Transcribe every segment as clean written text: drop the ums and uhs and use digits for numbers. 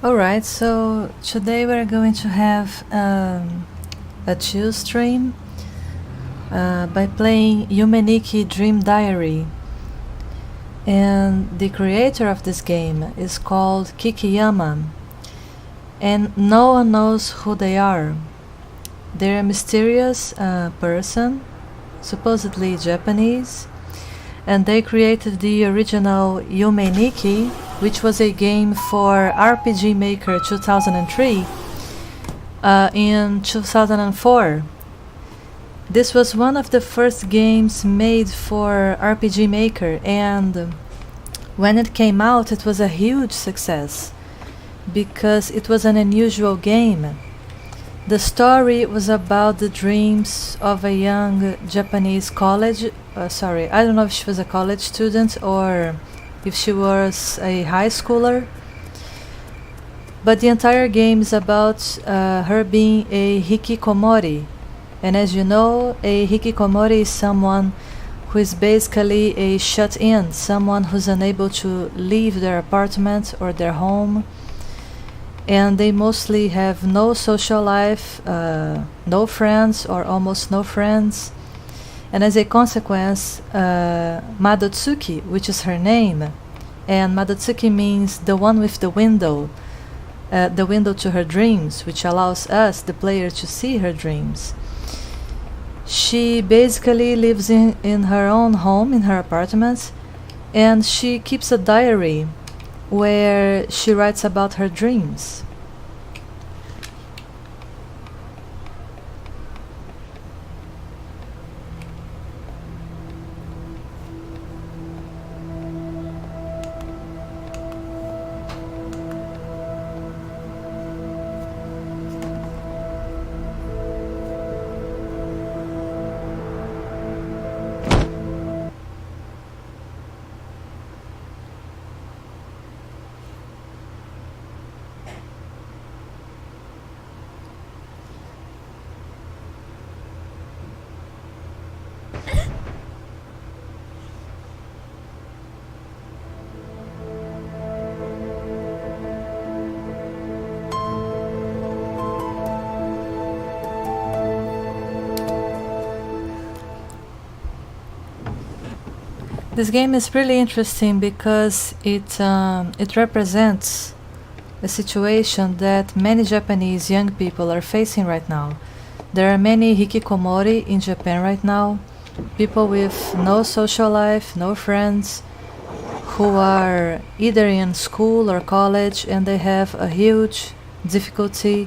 Alright, so today we're going to have a chill stream by playing Yume Nikki Dream Diary. And the creator of this game is called Kikiyama, and no one knows who they are. They're a mysterious person, supposedly Japanese, and they created the original Yume Nikki, which was a game for RPG Maker 2003 in 2004. This was one of the first games made for RPG Maker, and when it came out it was a huge success because it was an unusual game. The story was about the dreams of a young Japanese college, I don't know if she was a college student or if she was a high schooler, but the entire game is about her being a hikikomori. And as you know, a hikikomori is someone who is basically a shut-in, someone who's unable to leave their apartment or their home, and they mostly have no social life, no friends or almost no friends. And as a consequence, Madotsuki, which is her name, and Madotsuki means the one with the window to her dreams, which allows us, the player, to see her dreams. She basically lives in her own home, in her apartment, and she keeps a diary where she writes about her dreams. This game is really interesting because it represents a situation that many Japanese young people are facing right now. There are many hikikomori in Japan right now, people with no social life, no friends, who are either in school or college, and they have a huge difficulty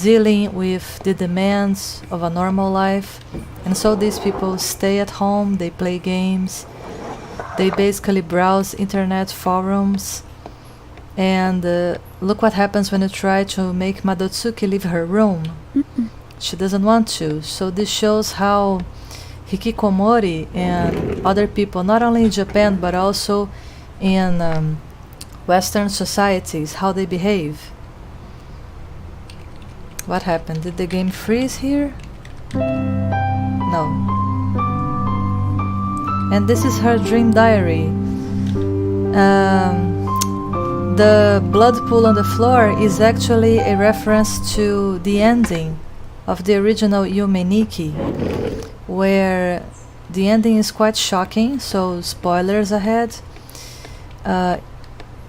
dealing with the demands of a normal life. And so these people stay at home, they play games, they basically browse internet forums, and look what happens when you try to make Madotsuki leave her room. She doesn't want to. So this shows how hikikomori and other people, not only in Japan but also in Western societies, how they behave. What happened? Did the game freeze here? No. And this is her dream diary. The blood pool on the floor is actually a reference to the ending of the original Yume Nikki, where the ending is quite shocking, so spoilers ahead.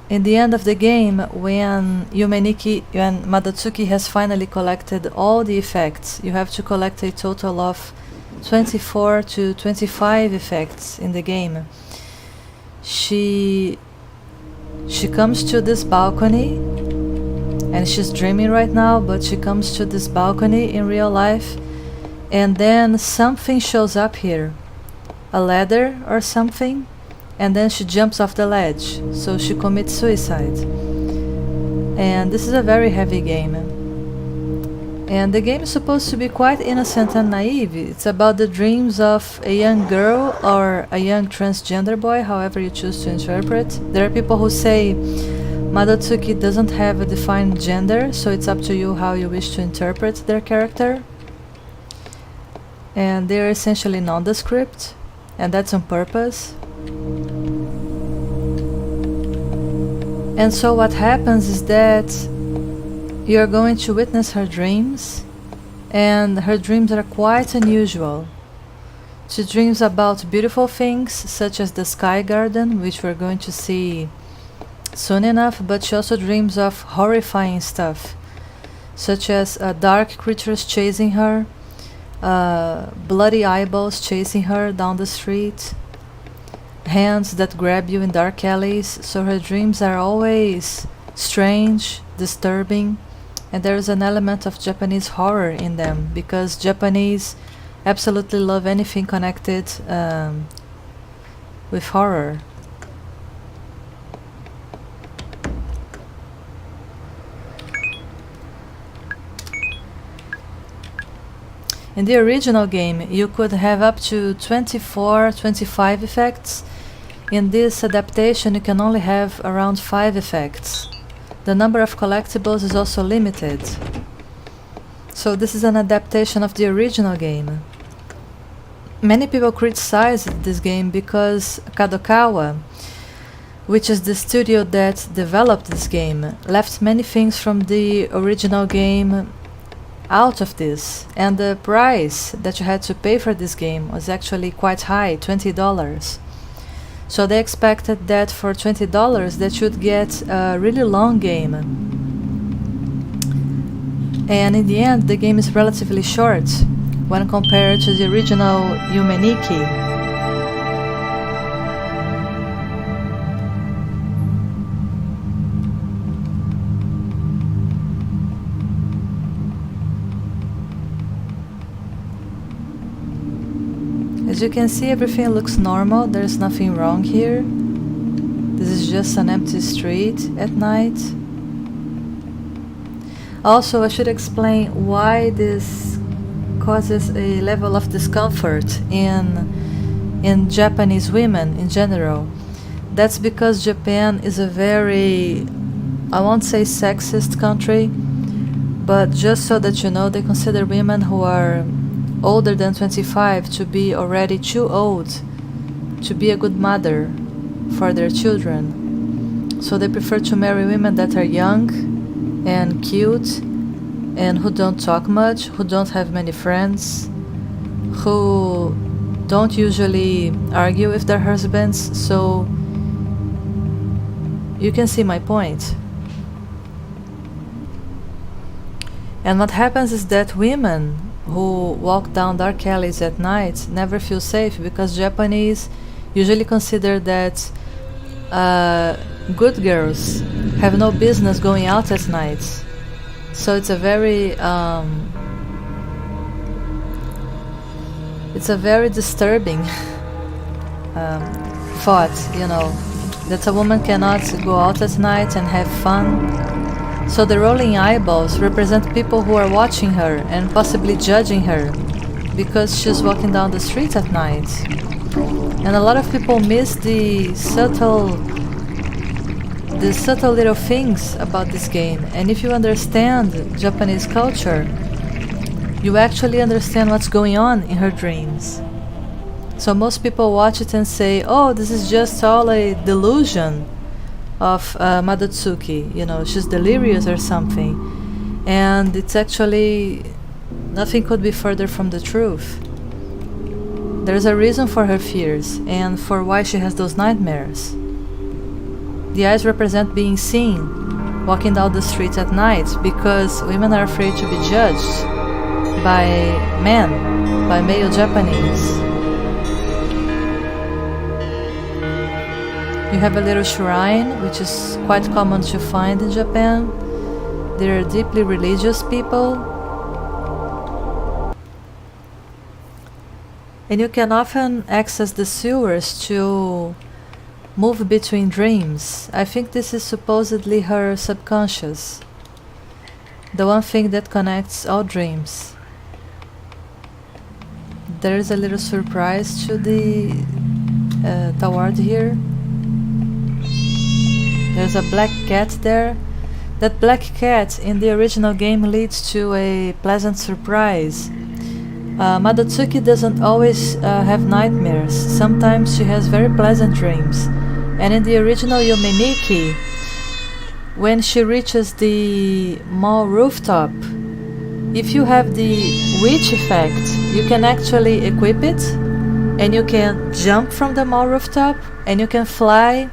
In the end of the game, when Madotsuki has finally collected all the effects, you have to collect a total of 24 to 25 effects in the game. She comes to this balcony, and she's dreaming right now, but she comes to this balcony in real life, and then something shows up here, a ladder or something, and then she jumps off the ledge, so she commits suicide. And this is a very heavy game. And the game is supposed to be quite innocent and naive. It's about the dreams of a young girl or a young transgender boy, however you choose to interpret. There are people who say Madotsuki doesn't have a defined gender, so it's up to you how you wish to interpret their character. And they're essentially nondescript, and that's on purpose. And so what happens is that You are going to witness her dreams, and her dreams are quite unusual. She dreams about beautiful things such as the Sky Garden, which we're going to see soon enough, but she also dreams of horrifying stuff, such as dark creatures chasing her, bloody eyeballs chasing her down the street, hands that grab you in dark alleys. So her dreams are always strange, disturbing, and there is an element of Japanese horror in them, because Japanese absolutely love anything connected with horror. In the original game, you could have up to 24, 25 effects. In this adaptation, you can only have around 5 effects. The number of collectibles is also limited. So this is an adaptation of the original game. Many people criticized this game because Kadokawa, which is the studio that developed this game, left many things from the original game out of this, and the price that you had to pay for this game was actually quite high, $20. So they expected that for $20 they should get a really long game, and in the end the game is relatively short when compared to the original Yume Nikki. As you can see, everything looks normal, there's nothing wrong here. This is just an empty street at night. Also, I should explain why this causes a level of discomfort in Japanese women in general. That's because Japan is a very, I won't say sexist country, but just so that you know, they consider women who are older than 25 to be already too old to be a good mother for their children. So they prefer to marry women that are young and cute and who don't talk much, who don't have many friends, who don't usually argue with their husbands. So you can see my point. And what happens is that women who walk down dark alleys at night never feel safe, because Japanese usually consider that good girls have no business going out at night. So it's a very disturbing thought, you know, that a woman cannot go out at night and have fun. So the rolling eyeballs represent people who are watching her and possibly judging her because she's walking down the street at night. And a lot of people miss the subtle little things about this game. And if you understand Japanese culture, you actually understand what's going on in her dreams. So most people watch it and say, oh, this is just all a delusion of Madotsuki, you know, she's delirious or something. And it's actually, nothing could be further from the truth. There's a reason for her fears and for why she has those nightmares. The eyes represent being seen walking down the street at night, because women are afraid to be judged by men, by male Japanese. You have a little shrine, which is quite common to find in Japan. They are deeply religious people. And you can often access the sewers to move between dreams. I think this is supposedly her subconscious, the one thing that connects all dreams. There is a little surprise to the toward here. There's a black cat there. That black cat in the original game leads to a pleasant surprise. Madotsuki doesn't always have nightmares. Sometimes she has very pleasant dreams. And in the original Yume Nikki, when she reaches the mall rooftop, if you have the witch effect, you can actually equip it and you can jump from the mall rooftop and you can fly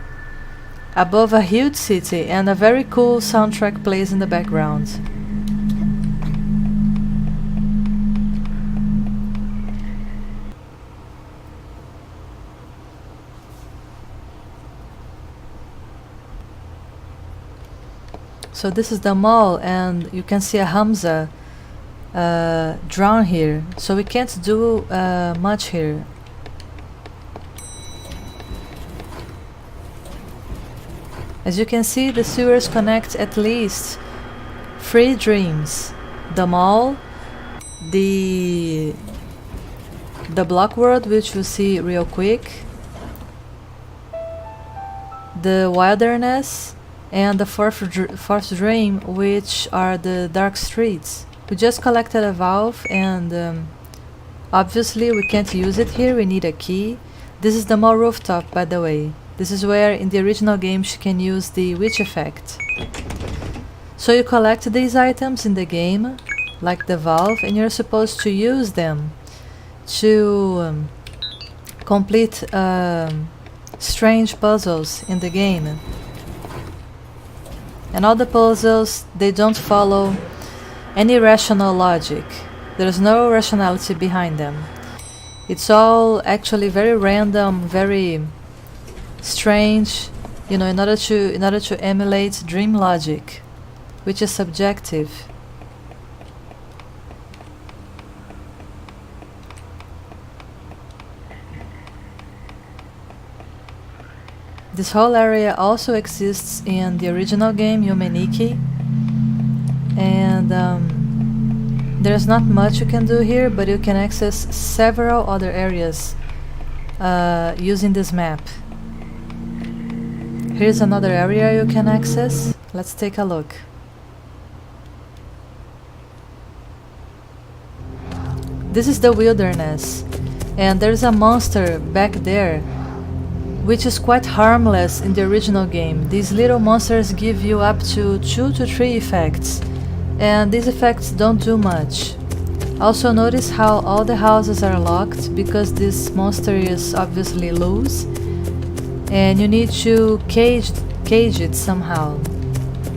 above a huge city, and a very cool soundtrack plays in the background. So this is the mall, and you can see a Hamza drawn here, so we can't do much here. As you can see, the sewers connect at least 3 dreams: the mall, the block world, which we'll see real quick, the wilderness, and the fourth dream, which are the dark streets. We just collected a valve, and obviously we can't use it here, we need a key. This is the mall rooftop, by the way. This is where in the original game she can use the witch effect. So you collect these items in the game, like the valve, and you're supposed to use them to complete strange puzzles in the game. And all the puzzles, they don't follow any rational logic. There's no rationality behind them. It's all actually very random, very strange, you know, in order to emulate dream logic, which is subjective. This whole area also exists in the original game Yume Nikki, and there's not much you can do here, but you can access several other areas using this map. Here's another area you can access. Let's take a look. This is the wilderness, and there's a monster back there, which is quite harmless in the original game. These little monsters give you up to 2 to 3 effects, and these effects don't do much. Also notice how all the houses are locked, because this monster is obviously loose, and you need to cage it somehow.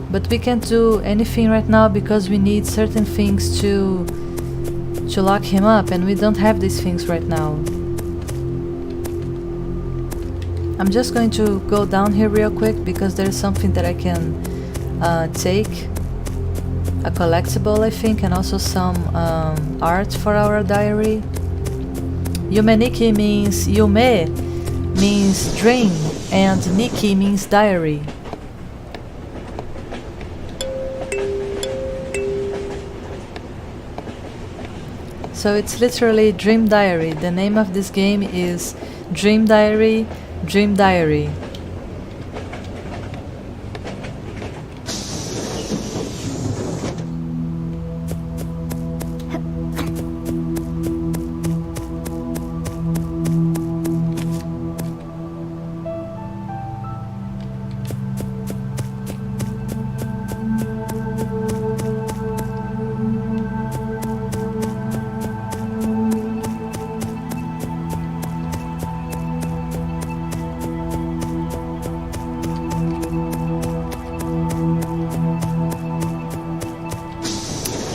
But we can't do anything right now because we need certain things to lock him up, and we don't have these things right now. I'm just going to go down here real quick because there's something that I can take. A collectible, I think, and also some art for our diary. Yume Nikki means Yume means dream, and Nikki means diary. So it's literally Dream Diary. The name of this game is Dream Diary, Dream Diary.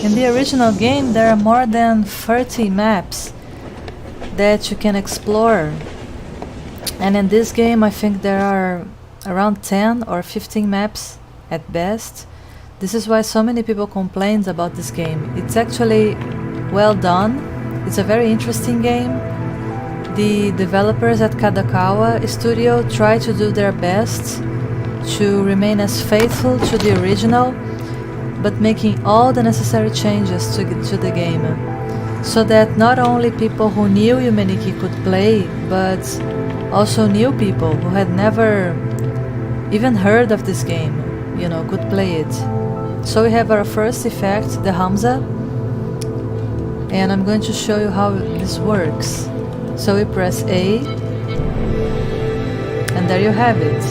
In the original game, there are more than 30 maps that you can explore, and in this game I think there are around 10 or 15 maps at best. This is why so many people complained about this game. It's actually well done, it's a very interesting game. The developers at Kadokawa Studios try to do their best to remain as faithful to the original, but making all the necessary changes to the game, so that not only people who knew Yume Nikki could play, but also new people who had never even heard of this game, you know, could play it. So we have our first effect, the Hamza, and I'm going to show you how this works. So we press A, and there you have it.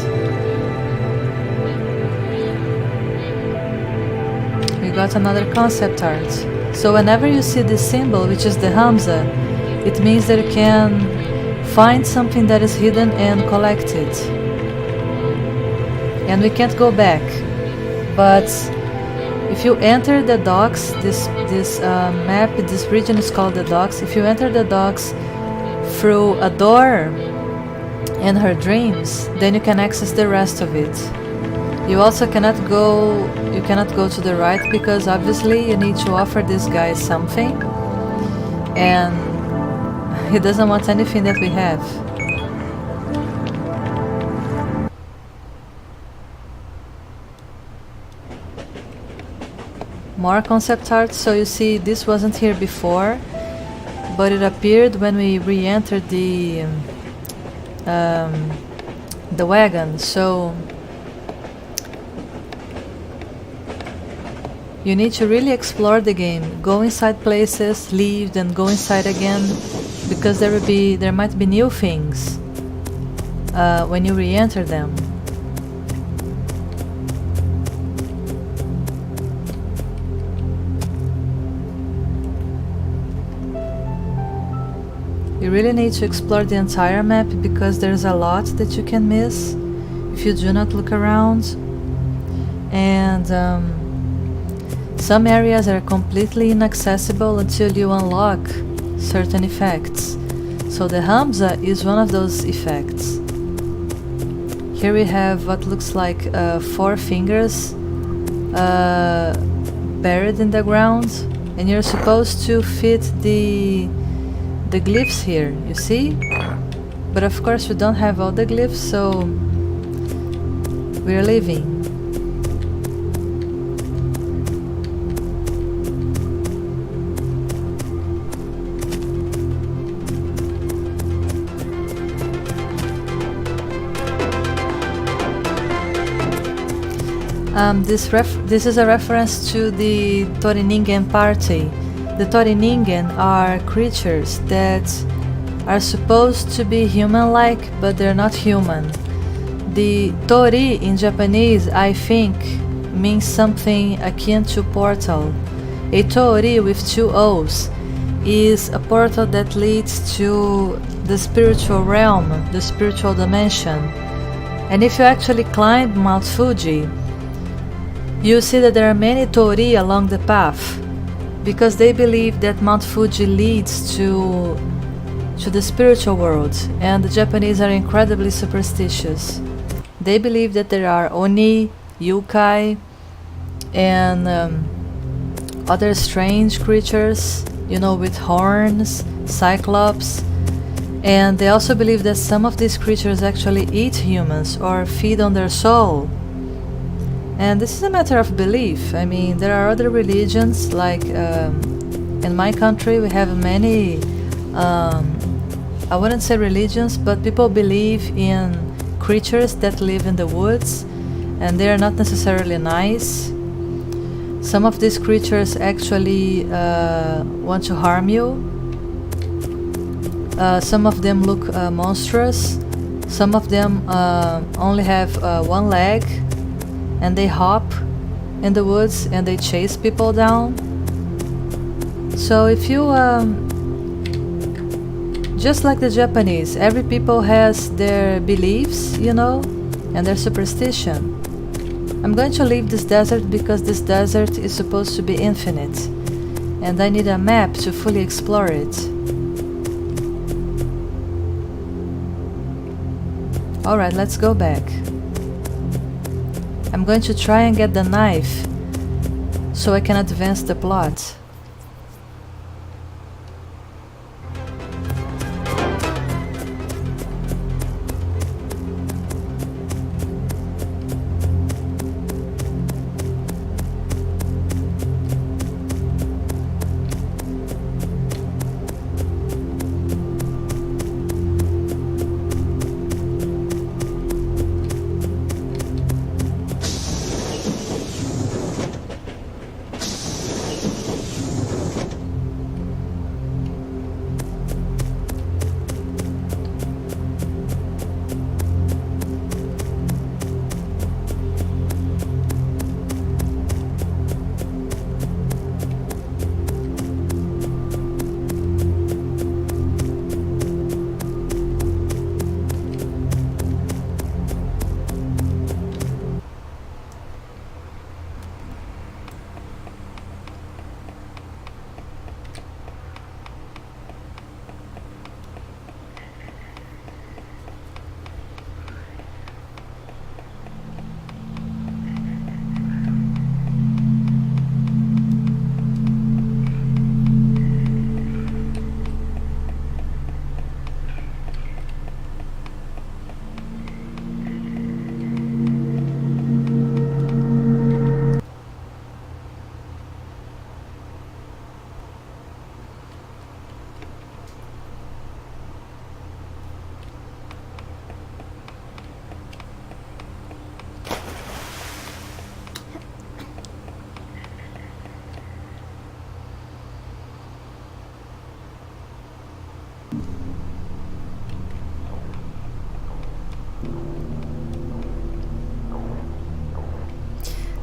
we got another concept art. So whenever you see this symbol, which is the Hamza, it means that you can find something that is hidden and collect it. And we can't go back. But if you enter the docks, this map, this region is called the docks. If you enter the docks through a door in her dreams, then you can access the rest of it. You also cannot go to the right, because obviously you need to offer this guy something, and he doesn't want anything that we have. More concept art. So you see, this wasn't here before, but it appeared when we re-entered the wagon. So you need to really explore the game, go inside places, leave, then go inside again, because there might be new things when you re-enter them. You really need to explore the entire map, because there's a lot that you can miss if you do not look around. And some areas are completely inaccessible until you unlock certain effects. So the Hamza is one of those effects. Here we have what looks like 4 fingers buried in the ground, and you're supposed to fit the glyphs here, you see? But of course we don't have all the glyphs, so we're leaving. This is a reference to the Toriningen party. The Toriningen are creatures that are supposed to be human-like, but they're not human. The Tori in Japanese, I think, means something akin to portal. A Tori with 2 O's is a portal that leads to the spiritual realm, the spiritual dimension. And if you actually climb Mount Fuji, you see that there are many Tori along the path, because they believe that Mount Fuji leads to the spiritual world, and the Japanese are incredibly superstitious. They believe that there are Oni, Yukai, and other strange creatures, with horns, cyclops, and they also believe that some of these creatures actually eat humans or feed on their soul. And this is a matter of belief. I mean, there are other religions, like in my country we have many, I wouldn't say religions, but people believe in creatures that live in the woods, and they are not necessarily nice. Some of these creatures actually want to harm you. Some of them look monstrous. Some of them only have 1 leg, and they hop in the woods and they chase people down. So if you just like the Japanese, every people has their beliefs, and their superstition. I'm going to leave this desert because this desert is supposed to be infinite, and I need a map to fully explore it. Alright, let's go back. I'm going to try and get the knife so I can advance the plot.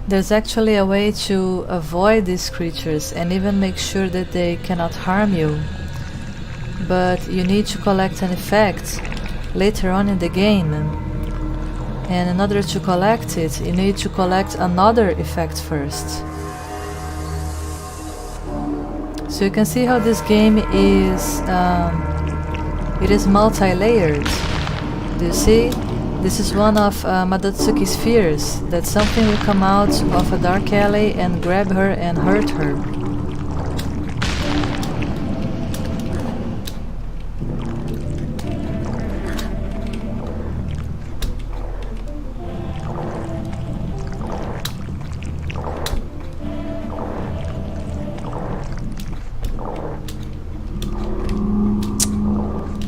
There's actually a way to avoid these creatures and even make sure that they cannot harm you. But you need to collect an effect later on in the game. And in order to collect it, you need to collect another effect first. So you can see how this game is it is multi-layered. Do you see? This is one of Madotsuki's fears, that something will come out of a dark alley and grab her and hurt her.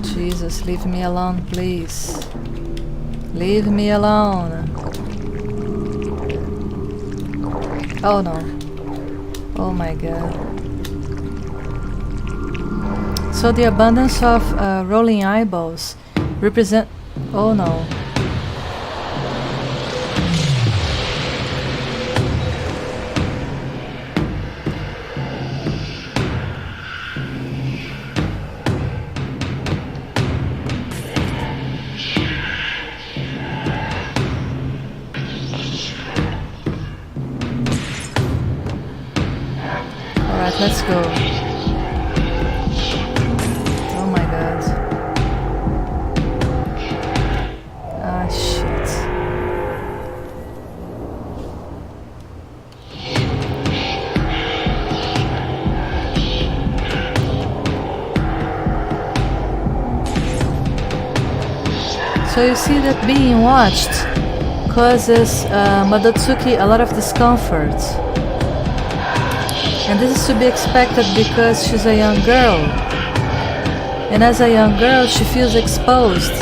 Jesus, leave me alone, please. Leave me alone. Oh no. Oh my god. So the abundance of rolling eyeballs represent... Oh no. Let's go. Oh my god. Ah, shit. So you see that being watched causes Madotsuki a lot of discomfort. And this is to be expected because she's a young girl. And as a young girl, she feels exposed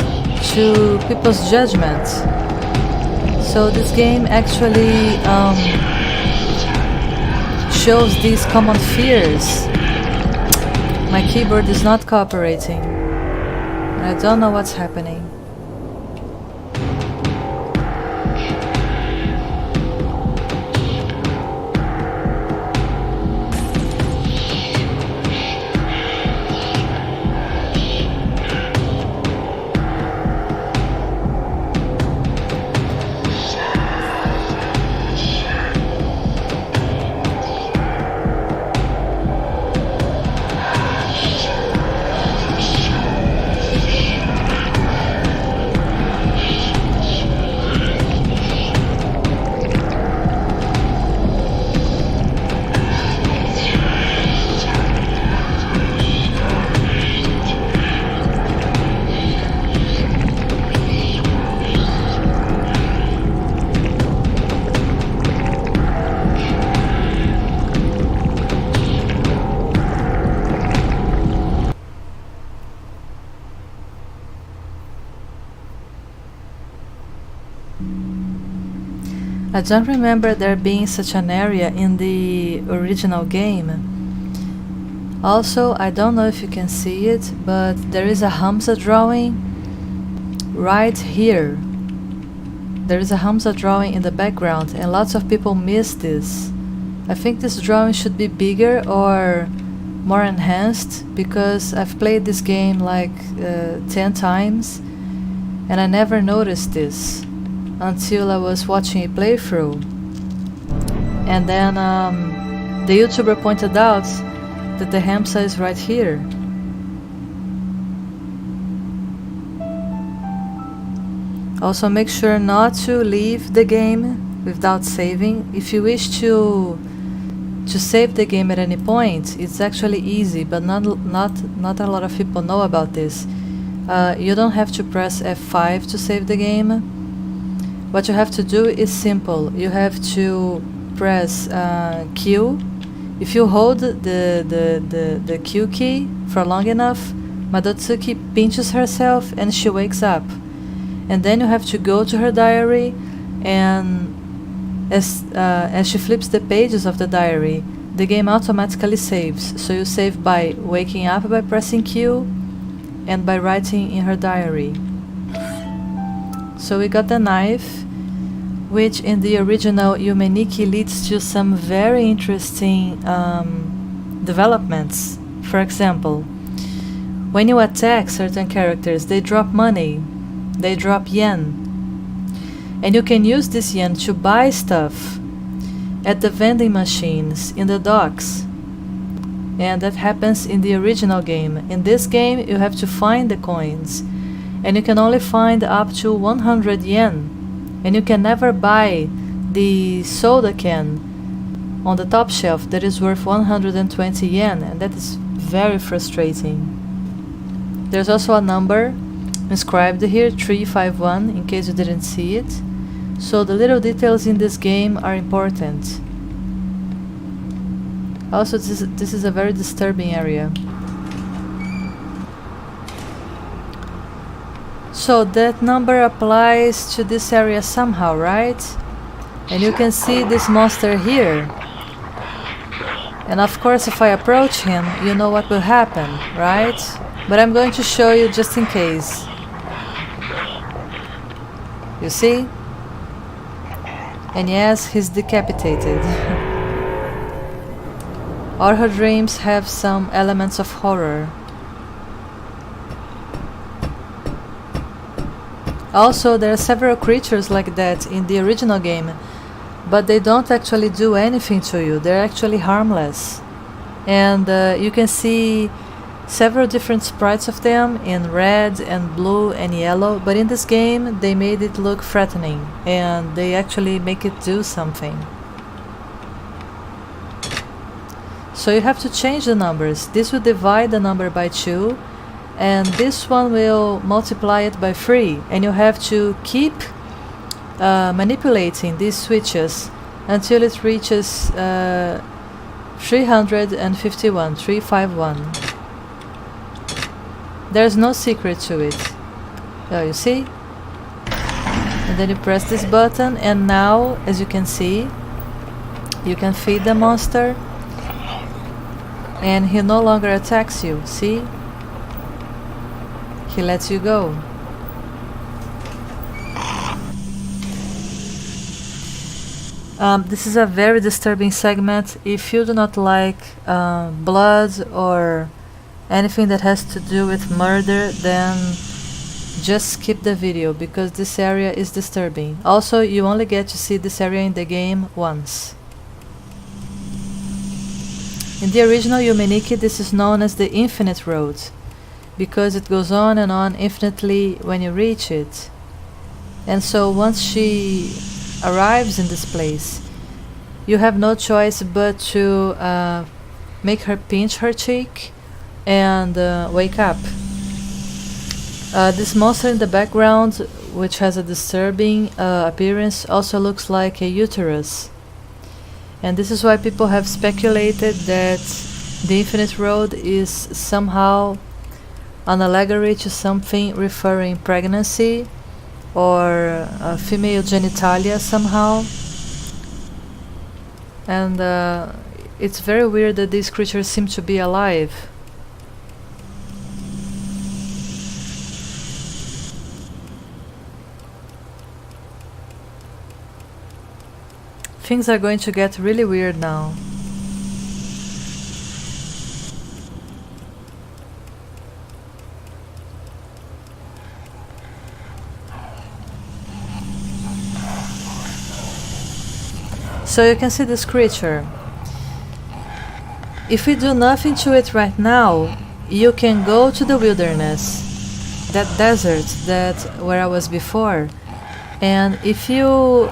to people's judgment. So this game actually shows these common fears. My keyboard is not cooperating. I don't know what's happening. I don't remember there being such an area in the original game. Also, I don't know if you can see it, but there is a Hamza drawing right here. There is a Hamza drawing in the background and lots of people miss this. I think this drawing should be bigger or more enhanced because I've played this game like 10 times and I never noticed this until I was watching a playthrough. And then the YouTuber pointed out that the Hamza is right here. Also make sure not to leave the game without saving. If you wish to save the game at any point, it's actually easy, but not a lot of people know about this. You don't have to press F5 to save the game. What you have to do is simple. You have to press Q. If you hold the Q key for long enough, Madotsuki pinches herself and she wakes up. And then you have to go to her diary, and as she flips the pages of the diary, the game automatically saves. So you save by waking up by pressing Q and by writing in her diary. So we got the knife. which in the original Yume Nikki leads to some very interesting developments. For example, when you attack certain characters, they drop money, they drop yen, and you can use this yen to buy stuff at the vending machines in the docks. And that happens in the original game. In this game, you have to find the coins, and you can only find up to 100 yen, and you can never buy the soda can on the top shelf that is worth 120 yen, and that is very frustrating. There's also a number inscribed here, 351, in case you didn't see it. So the little details in this game are important. Also, this is a very disturbing area. So that number applies to this area somehow, right? And you can see this monster here. And of course, if I approach him, you know what will happen, right? But I'm going to show you just in case. You see? And yes, he's decapitated. All her dreams have some elements of horror. Also, there are several creatures like that in the original game, but they don't actually do anything to you. They're actually harmless. And you can see several different sprites of them in red and blue and yellow, but in this game they made it look threatening, and they actually make it do something. So you have to change the numbers. This will divide the number by 2, and this one will multiply it by 3, and you have to keep manipulating these switches until it reaches 351, 351. There's no secret to it. Oh, you see? And then you press this button, and now, as you can see, you can feed the monster, and he no longer attacks you, see? He lets you go. This is a very disturbing segment. If you do not like blood or anything that has to do with murder, then just skip the video, because this area is disturbing. Also, you only get to see this area in the game once. In the original Yume Nikki, this is known as the Infinite Road, because it goes on and on infinitely when you reach it. And so once she arrives in this place, you have no choice but to make her pinch her cheek and wake up. This monster in the background, which has a disturbing appearance, also looks like a uterus. And this is why people have speculated that the Infinite Road is somehow an allegory to something referring pregnancy or female genitalia somehow. And it's very weird that these creatures seem to be alive. Things are going to get really weird now. So you can see this creature. If we do nothing to it right now, you can go to the wilderness, that desert where I was before, and if you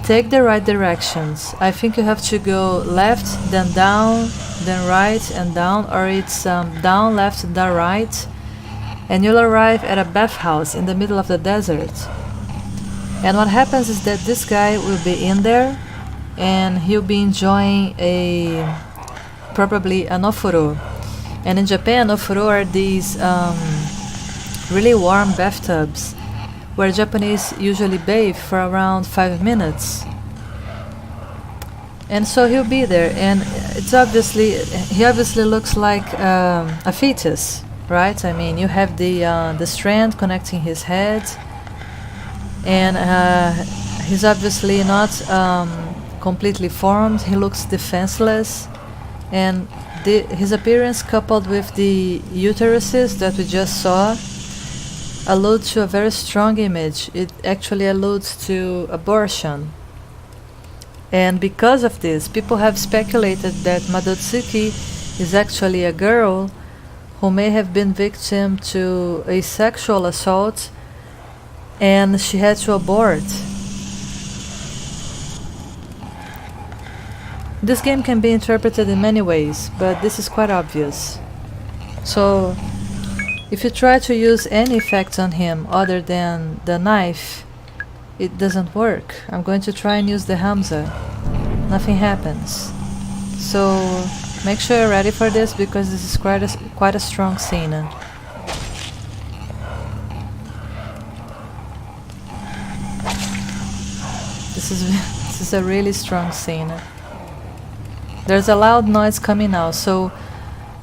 take the right directions, I think you have to go left, then down, then right and down, or it's down, left, down, right, and you'll arrive at a bathhouse in the middle of the desert. And what happens is that this guy will be in there, and he'll be enjoying probably an ofuro. And in Japan, ofuro are these really warm bathtubs where Japanese usually bathe for around 5 minutes. And so he'll be there, and he obviously looks like a fetus, right? I mean, you have the strand connecting his head, and He's obviously not completely formed. He looks defenseless, and his appearance coupled with the uteruses that we just saw allude to a very strong image. It actually alludes to abortion. And because of this, people have speculated that Madotsuki is actually a girl who may have been victim to a sexual assault and she had to abort. This game can be interpreted in many ways, but this is quite obvious. So, if you try to use any effects on him other than the knife, it doesn't work. I'm going to try and use the Hamza. Nothing happens. So, make sure you're ready for this because this is quite a strong scene. This is a really strong scene. There's a loud noise coming now, so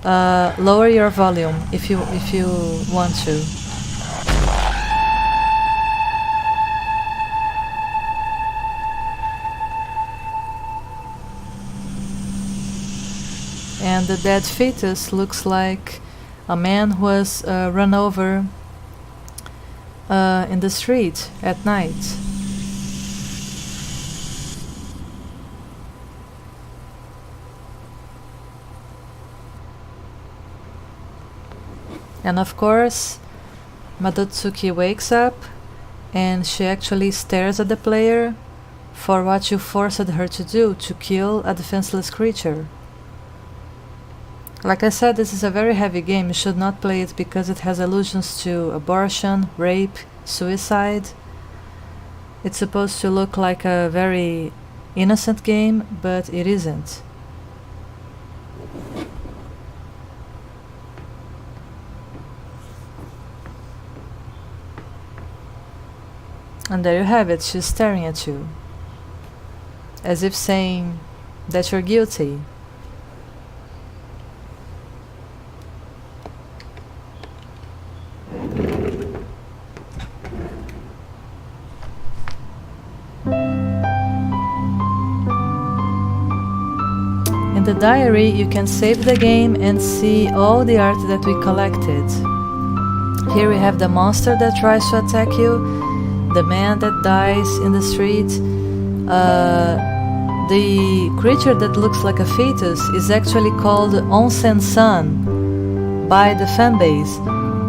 lower your volume if you want to. And the dead fetus looks like a man who was run over in the street at night. And of course, Madotsuki wakes up and she actually stares at the player for what you forced her to do, to kill a defenseless creature. Like I said, this is a very heavy game. You should not play it because it has allusions to abortion, rape, suicide. It's supposed to look like a very innocent game, but it isn't. And there you have it, she's staring at you, as if saying that you're guilty. In the diary, you can save the game and see all the art that we collected. Here we have the monster that tries to attack you, the man that dies in the street. The creature that looks like a fetus is actually called Onsen-san by the fanbase.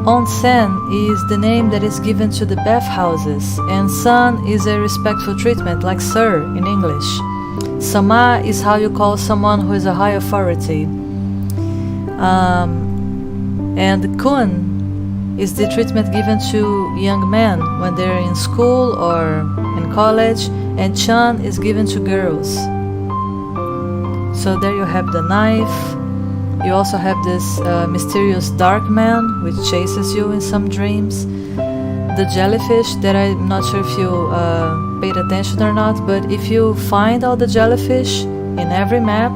Onsen is the name that is given to the bathhouses, and san is a respectful treatment, like sir in English. Sama is how you call someone who is a high authority. And kun is the treatment given to young men when they're in school or in college, and chan is given to girls. So there you have the knife. You also have this mysterious dark man which chases you in some dreams. The jellyfish that I'm not sure if you paid attention or not, but if you find all the jellyfish in every map,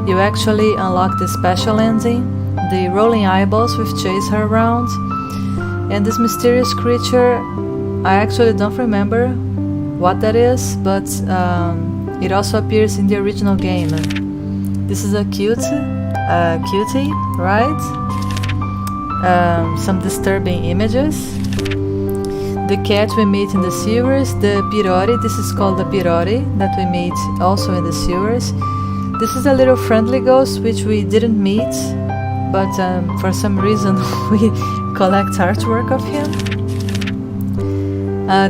you actually unlock the special ending, the rolling eyeballs which chase her around. And this mysterious creature, I actually don't remember what that is, but it also appears in the original game. This is a cutie, right? Some disturbing images. The cat we meet in the sewers, the pirori, this is called the pirori, that we meet also in the sewers. This is a little friendly ghost which we didn't meet, but for some reason we collect artwork of him.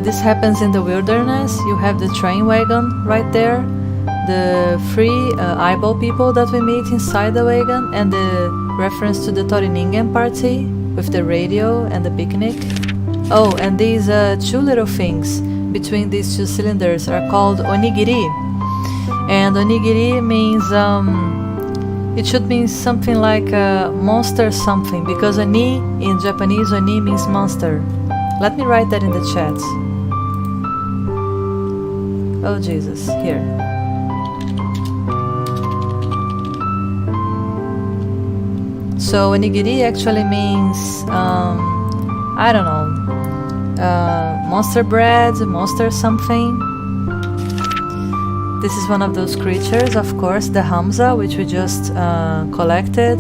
This happens in the wilderness. You have the train wagon right there, the three eyeball people that we meet inside the wagon, and the reference to the Toriningen party with the radio and the picnic. Oh, and these two little things between these two cylinders are called onigiri. And onigiri means, it should mean something like monster something, because oni in Japanese, oni means monster. Let me write that in the chat. Oh Jesus, here. So onigiri actually means, I don't know, monster bread, monster something. This is one of those creatures, of course, the Hamza, which we just collected.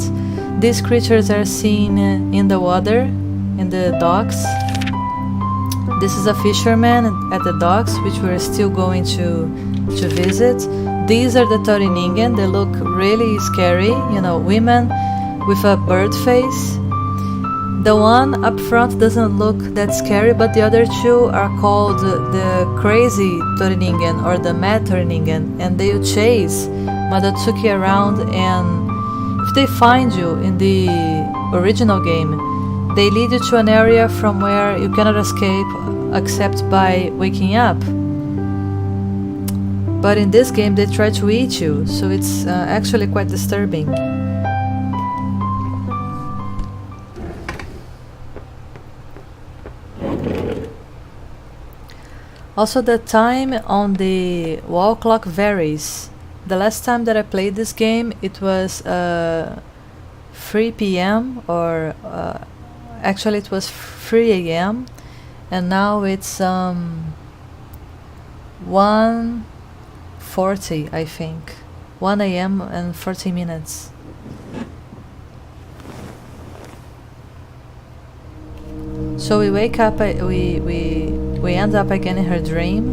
These creatures are seen in the water, in the docks. This is a fisherman at the docks, which we're still going to visit. These are the Toriningen. They look really scary, you know, women with a bird face. The one up front doesn't look that scary, but the other two are called the crazy Toriningen or the mad Toriningen, and they will chase Madatsuki around, and if they find you in the original game, they lead you to an area from where you cannot escape except by waking up. But in this game they try to eat you, so it's actually quite disturbing. Also, the time on the wall clock varies. The last time that I played this game, it was 3 p.m. or actually it was 3 a.m. and now it's 1:40, I think. 1 a.m. and 40 minutes. So we wake up, we end up again in her dream.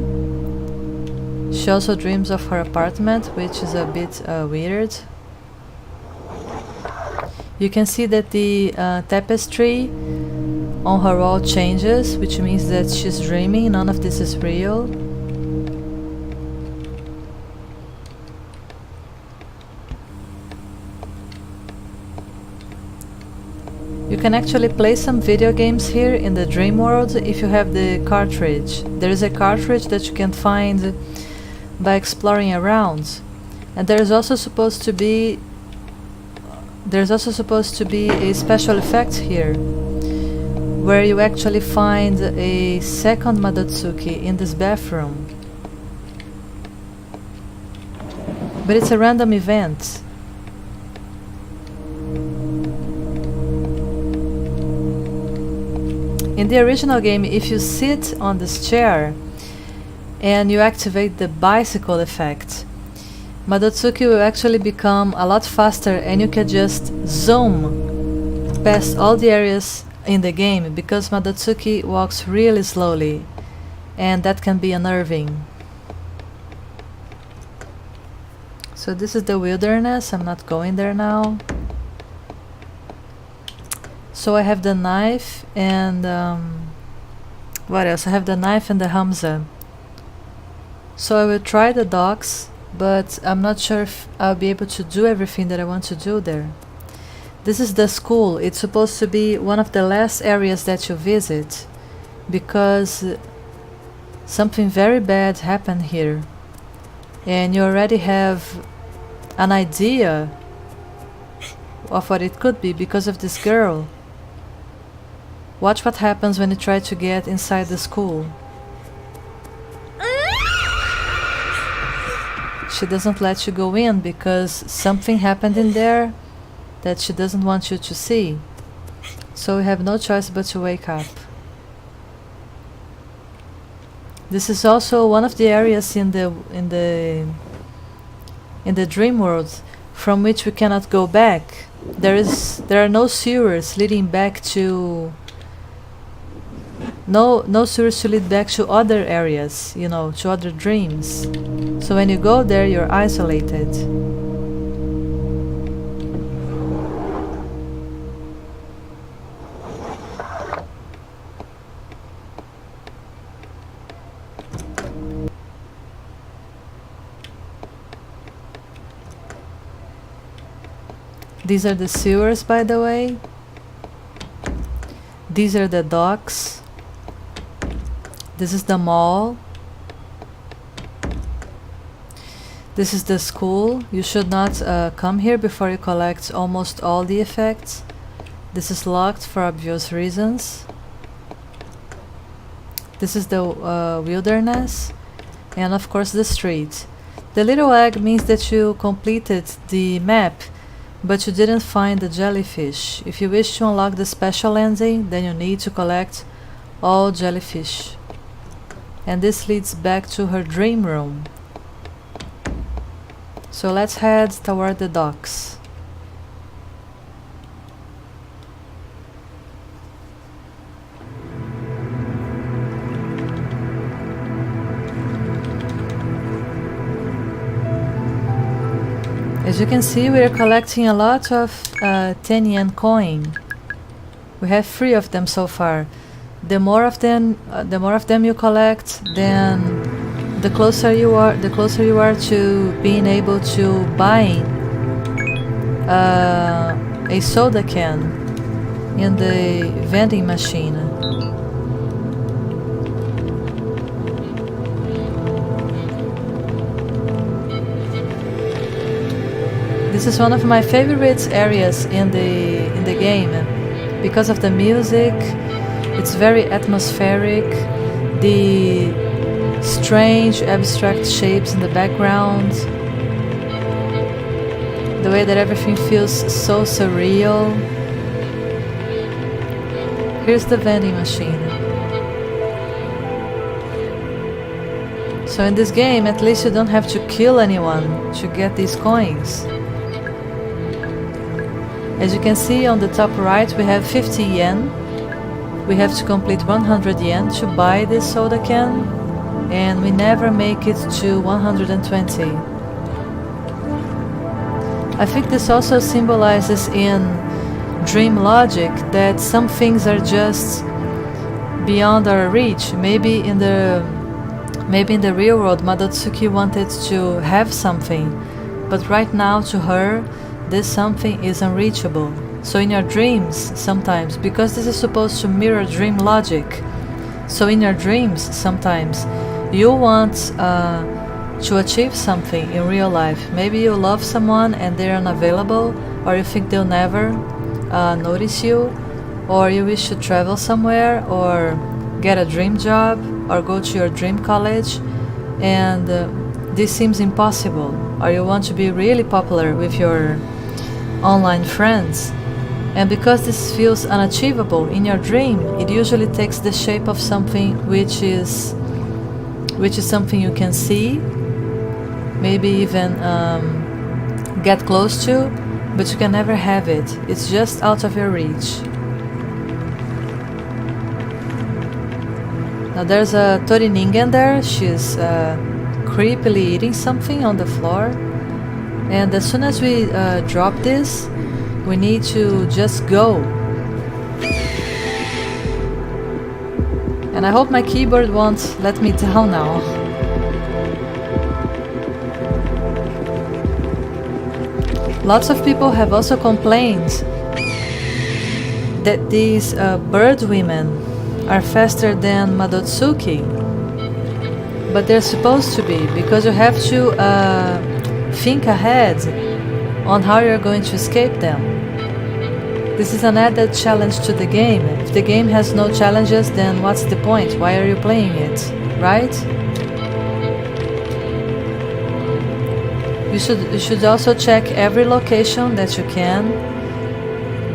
She also dreams of her apartment, which is a bit weird. You can see that the tapestry on her wall changes, which means that she's dreaming. None of this is real. You can actually play some video games here in the dream world if you have the cartridge. There is a cartridge that you can find by exploring around, and there's also supposed to be a special effect here where you actually find a second Madatsuki in this bathroom, but it's a random event. In the original game, if you sit on this chair and you activate the bicycle effect, Madatsuki will actually become a lot faster, and you can just zoom past all the areas in the game because Madatsuki walks really slowly, and that can be unnerving. So this is the wilderness. I'm not going there now. So I have the knife and what else? I have the knife and the Hamza. So I will try the docks, but I'm not sure if I'll be able to do everything that I want to do there. This is the school. It's supposed to be one of the last areas that you visit because something very bad happened here, and you already have an idea of what it could be because of this girl. Watch what happens when you try to get inside the school. She doesn't let you go in because something happened in there that she doesn't want you to see. So you have no choice but to wake up. This is also one of the areas in the dream world from which we cannot go back. There are no sewers leading back to no sewers to lead back to other areas, you know, to other dreams. So when you go there, you're isolated. These are the sewers, by the way. These are the docks. This is the mall. This is the school. You should not come here before you collect almost all the effects. This is locked for obvious reasons. This is the wilderness, and of course the street. The little egg means that you completed the map, but you didn't find the jellyfish. If you wish to unlock the special ending, then you need to collect all jellyfish. And this leads back to her dream room. So let's head toward the docks. As you can see, we are collecting a lot of 10 yen coin. We have 3 of them so far. The more of them you collect, then the closer you are to being able to buy a soda can in the vending machine. This is one of my favorite areas in the game because of the music. It's very atmospheric. The strange abstract shapes in the background. The way that everything feels so surreal. Here's the vending machine. So in this game, at least you don't have to kill anyone to get these coins. As you can see on the top right, we have 50 yen. We have to complete 100 yen to buy this soda can, and we never make it to 120. I think this also symbolizes in dream logic that some things are just beyond our reach. Maybe in the real world, Madotsuki wanted to have something, but right now to her, this something is unreachable. So in your dreams, sometimes, because this is supposed to mirror dream logic, so in your dreams, sometimes, you want to achieve something in real life. Maybe you love someone and they're unavailable, or you think they'll never notice you, or you wish to travel somewhere, or get a dream job, or go to your dream college, and this seems impossible, or you want to be really popular with your online friends, and because this feels unachievable in your dream, it usually takes the shape of something which is something you can see, maybe even get close to, but you can never have it. It's just out of your reach. Now there's a Toriningen there. She's creepily eating something on the floor. And as soon as we drop this, we need to just go. And I hope my keyboard won't let me down now. Lots of people have also complained that these bird women are faster than Madotsuki. But they're supposed to be, because you have to think ahead on how you're going to escape them. This is an added challenge to the game. If the game has no challenges, then what's the point? Why are you playing it, right? You should also check every location that you can,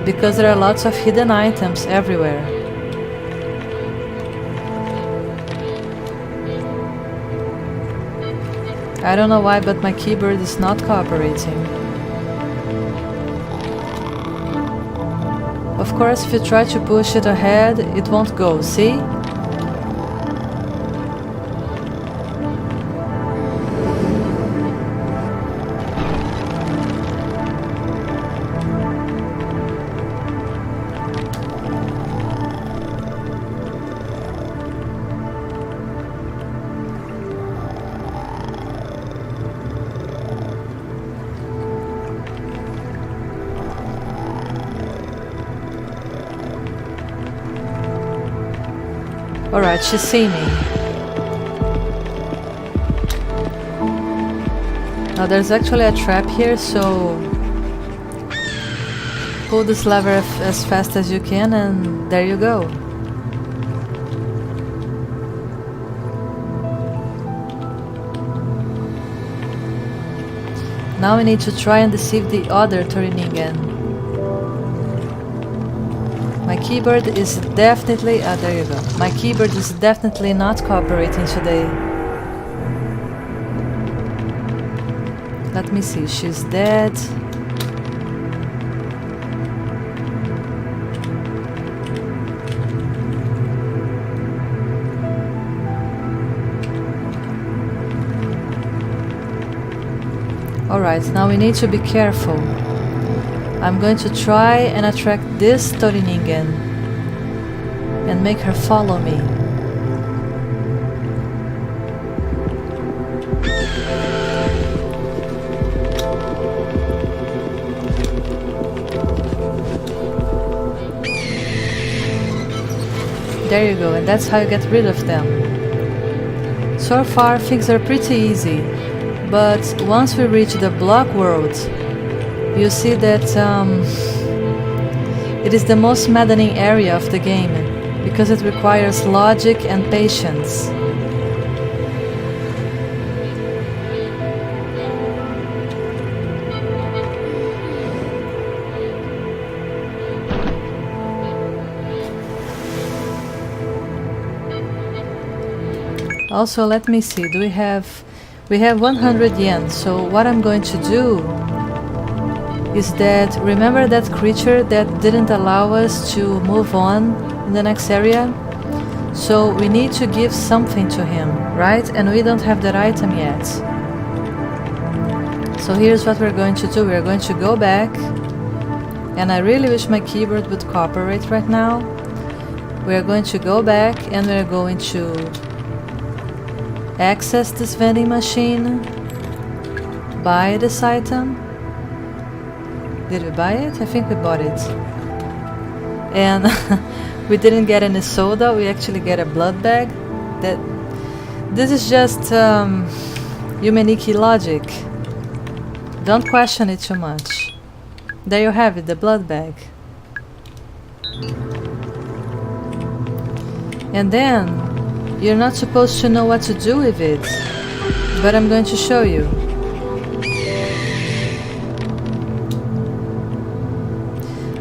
because there are lots of hidden items everywhere. I don't know why, but my keyboard is not cooperating. Of course, if you try to push it ahead, it won't go, see? Alright, she's seen me. Now there's actually a trap here, so pull this lever as fast as you can and there you go. Now we need to try and deceive the other Toriningen. My keyboard is definitely... there you go. My keyboard is definitely not cooperating today. Let me see, she's dead. Alright, now we need to be careful. I'm going to try and attract this Toriningen and make her follow me. There you go, and that's how you get rid of them. So far things are pretty easy, but once we reach the block world, you see that it is the most maddening area of the game, because it requires logic and patience. Also, let me see, we have 100 yen, so what I'm going to do is that, remember that creature that didn't allow us to move on in the next area? So we need to give something to him, right? And we don't have that item yet. So here's what we're going to do. We're going to go back, and I really wish my keyboard would cooperate right now. We're going to go back and we're going to access this vending machine, buy this item. Did we buy it? I think we bought it. And we didn't get any soda, we actually get a blood bag. This is just Yume Nikki logic. Don't question it too much. There you have it, the blood bag. And then you're not supposed to know what to do with it, but I'm going to show you.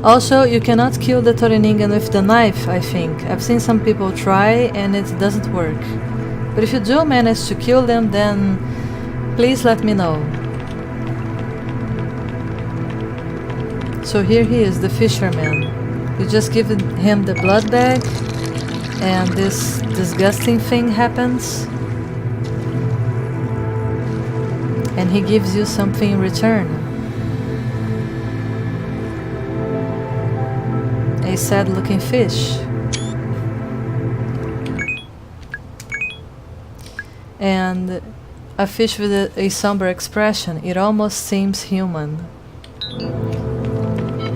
Also, you cannot kill the Toriningen with the knife, I think. I've seen some people try and it doesn't work. But if you do manage to kill them, then please let me know. So here he is, the fisherman. You just give him the blood bag, and this disgusting thing happens, and he gives you something in return. A sad looking fish. And a fish with a somber expression. It almost seems human.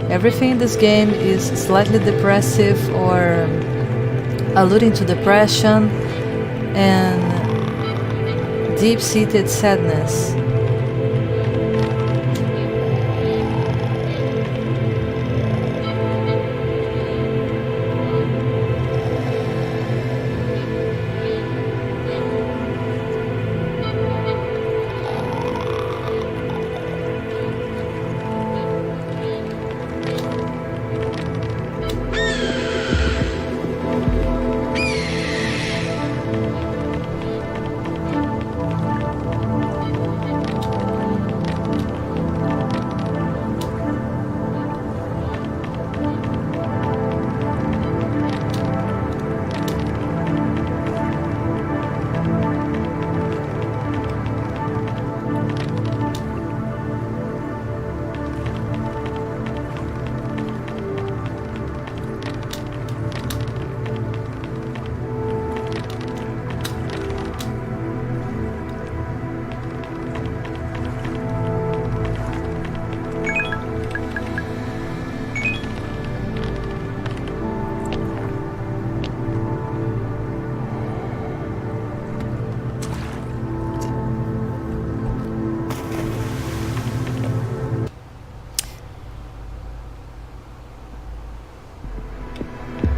Everything in this game is slightly depressive or alluding to depression and deep-seated sadness.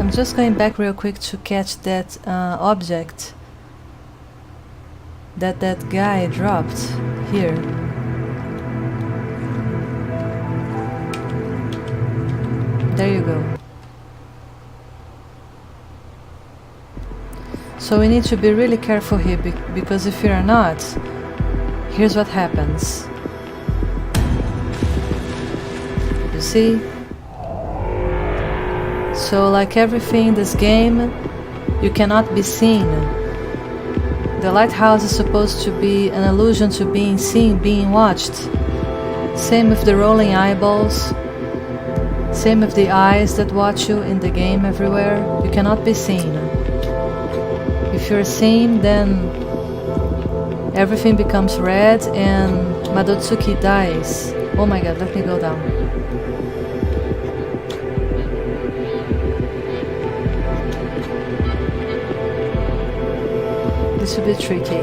I'm just going back real quick to catch that object that guy dropped here. There you go. So we need to be really careful here, because if you're not, here's what happens. You see? So like everything in this game, you cannot be seen. The lighthouse is supposed to be an allusion to being seen, being watched. Same with the rolling eyeballs. Same with the eyes that watch you in the game everywhere. You cannot be seen. If you're seen, then everything becomes red and Madotsuki dies. Oh my god, let me go down. This will be tricky.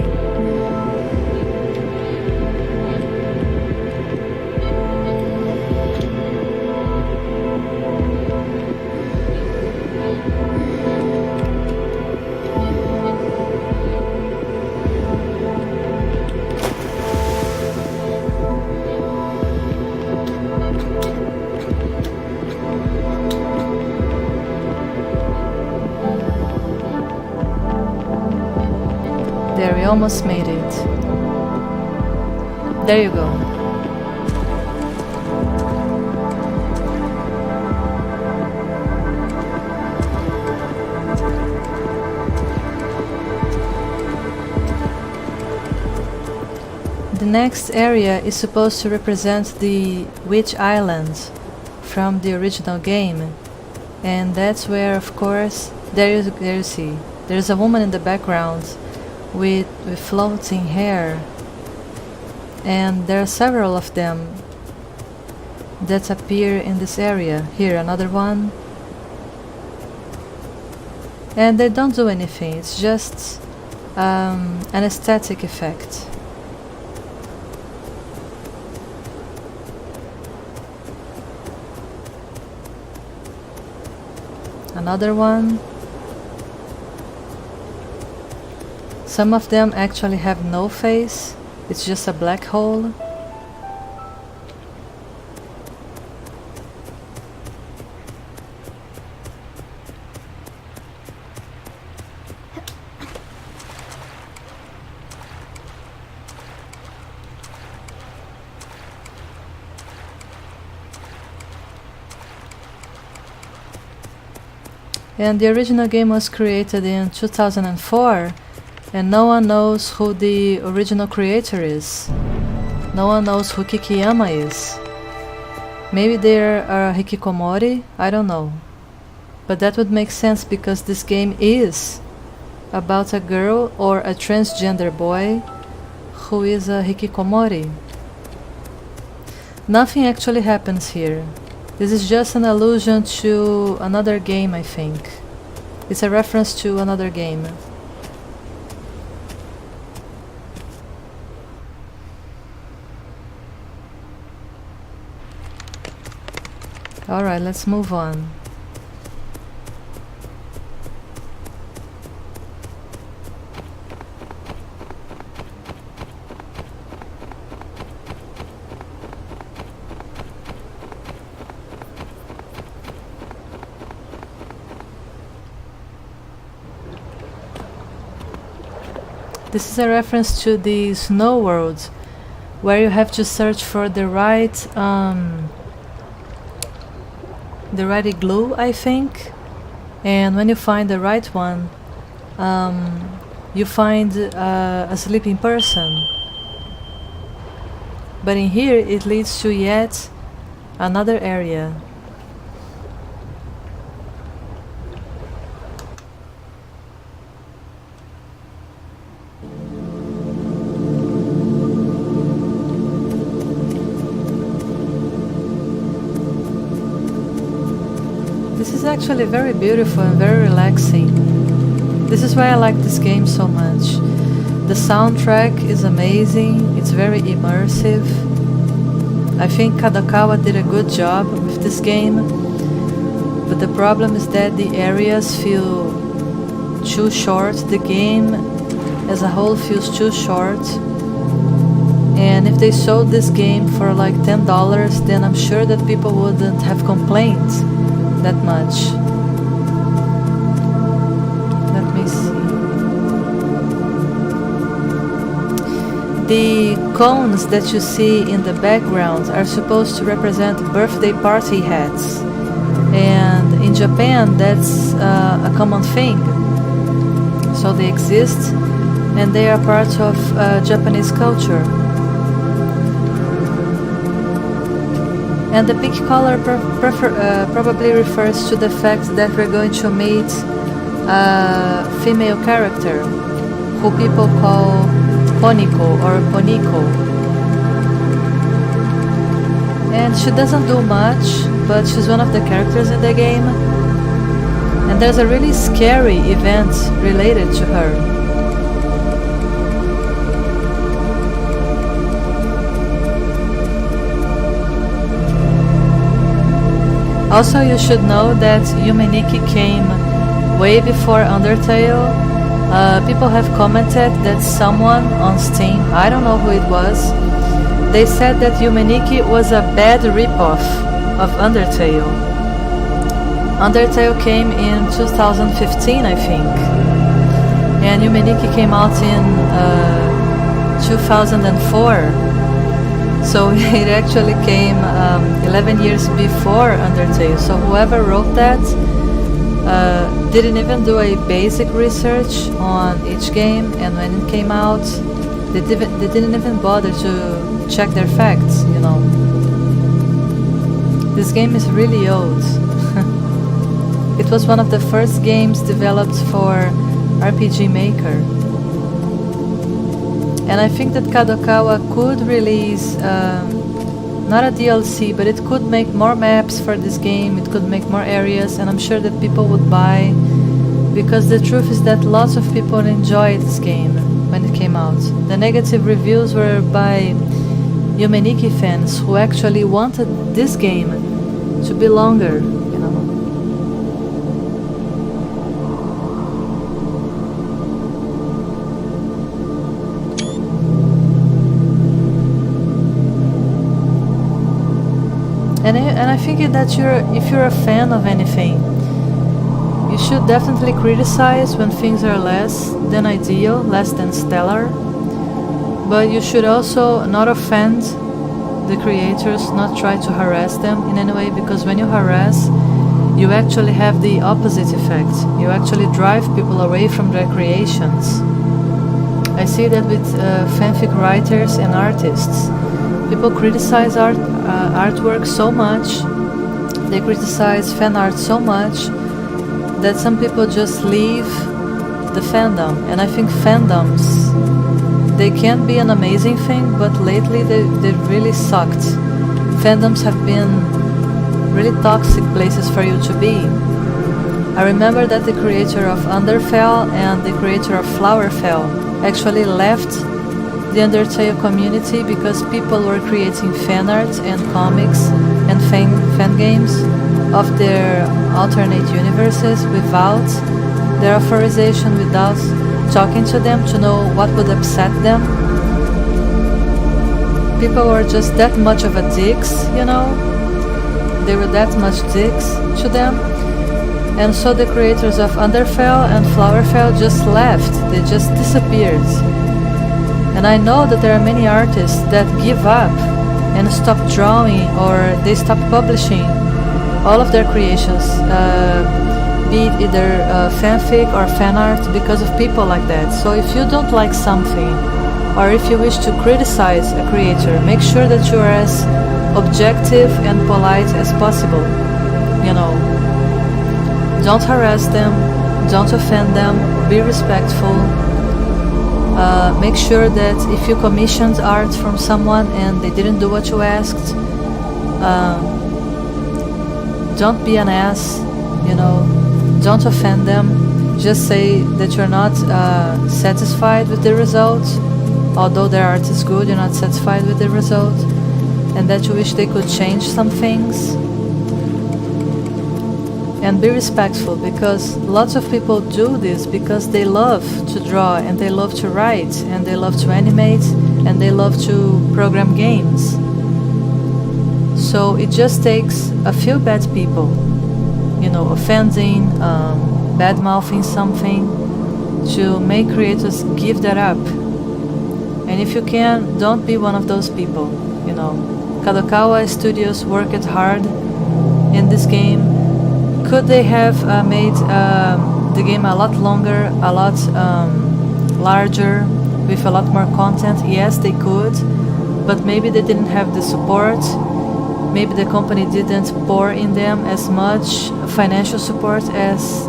There, we almost made it. There you go. The next area is supposed to represent the Witch Island from the original game. And that's where, of course, there you see, there's a woman in the background with floating hair, and there are several of them that appear in this area. Here, another one, and they don't do anything, it's just an aesthetic effect. Another one. Some of them actually have no face, it's just a black hole. And the original game was created in 2004. And no one knows who the original creator is. No one knows who Kikiyama is. Maybe they're a hikikomori, I don't know. But that would make sense because this game is about a girl or a transgender boy who is a hikikomori. Nothing actually happens here. This is just an allusion to another game, I think. It's a reference to another game. Alright, let's move on. This is a reference to the Snow World, where you have to search for the right igloo, I think. And when you find the right one, you find a sleeping person. But in here it leads to yet another area. This is actually very beautiful and very relaxing. This is why I like this game so much. The soundtrack is amazing, it's very immersive. I think Kadokawa did a good job with this game, but the problem is that the areas feel too short. The game as a whole feels too short. And if they sold this game for like $10, then I'm sure that people wouldn't have complained that much. Let me see. The cones that you see in the background are supposed to represent birthday party hats, and in Japan that's a common thing. So they exist and they are part of Japanese culture. And the pink color probably refers to the fact that we're going to meet a female character who people call Poniko or Poniko. And she doesn't do much, but she's one of the characters in the game. And there's a really scary event related to her. Also, you should know that Yume Nikki came way before Undertale. People have commented that someone on Steam, I don't know who it was, they said that Yume Nikki was a bad ripoff of Undertale. Undertale came in 2015, I think, and Yume Nikki came out in 2004. So it actually came 11 years before Undertale. So whoever wrote that didn't even do a basic research on each game, and when it came out, they didn't even bother to check their facts, you know. This game is really old. It was one of the first games developed for RPG Maker. And I think that Kadokawa could release not a DLC, but it could make more maps for this game, it could make more areas, and I'm sure that people would buy, because the truth is that lots of people enjoyed this game when it came out. The negative reviews were by Yume Nikki fans who actually wanted this game to be longer, you know. And I think that if you're a fan of anything, you should definitely criticize when things are less than ideal, less than stellar. But you should also not offend the creators, not try to harass them in any way, because when you harass, you actually have the opposite effect. You actually drive people away from their creations. I see that with fanfic writers and artists. People criticize artwork so much, they criticize fan art so much, that some people just leave the fandom. And I think fandoms, they can be an amazing thing, but lately they really sucked. Fandoms have been really toxic places for you to be. I remember that the creator of Underfell and the creator of Flowerfell actually left the Undertale community because people were creating fan art and comics and fan games of their alternate universes without their authorization, without talking to them to know what would upset them. People were just that much of a dicks, you know. They were that much dicks to them. And so the creators of Underfell and Flowerfell just left. They just disappeared. And I know that there are many artists that give up and stop drawing, or they stop publishing all of their creations, be it either fanfic or fan art, because of people like that. So if you don't like something, or if you wish to criticize a creator, make sure that you are as objective and polite as possible. You know, don't harass them, don't offend them, be respectful. Make sure that if you commissioned art from someone and they didn't do what you asked, don't be an ass, you know, don't offend them. Just say that you're not satisfied with the result, although their art is good, you're not satisfied with the result, and that you wish they could change some things. And be respectful, because lots of people do this because they love to draw and they love to write and they love to animate and they love to program games. So it just takes a few bad people, you know, offending, bad-mouthing something, to make creators give that up. And if you can, don't be one of those people, you know. Kadokawa Studios worked hard in this game. Could they have made the game a lot longer, a lot larger, with a lot more content? Yes, they could, but maybe they didn't have the support. Maybe the company didn't pour in them as much financial support as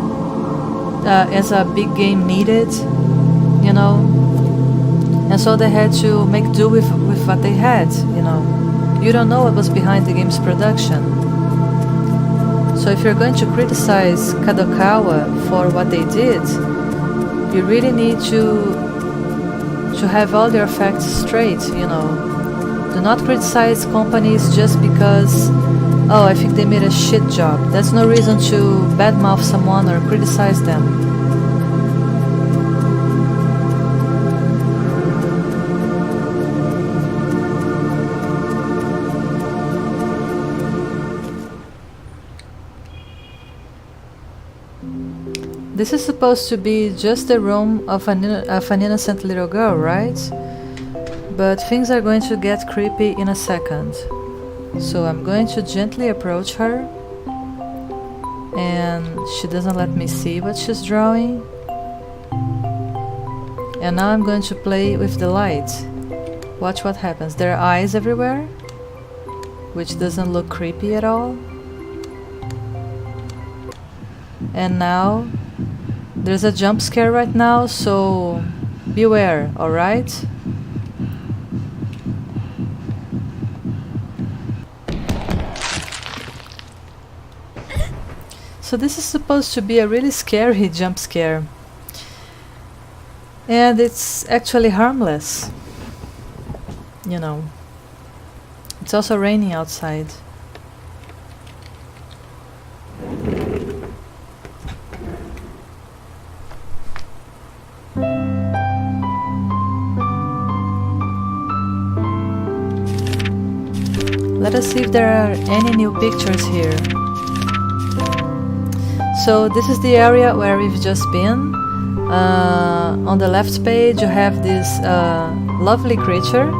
a big game needed, you know. And so they had to make do with what they had, you know. You don't know what was behind the game's production. So if you're going to criticize Kadokawa for what they did, you really need to have all your facts straight, you know. Do not criticize companies just because, oh, I think they made a shit job. That's no reason to badmouth someone or criticize them. This is supposed to be just the room of an innocent little girl, right? But things are going to get creepy in a second. So I'm going to gently approach her, and she doesn't let me see what she's drawing. And now I'm going to play with the light. Watch what happens. There are eyes everywhere, which doesn't look creepy at all. And now there's a jump scare right now, so beware, alright? So this is supposed to be a really scary jump scare. And it's actually harmless. You know. It's also raining outside. Let us see if there are any new pictures here. So this is the area where we've just been. On the left page you have this lovely creature.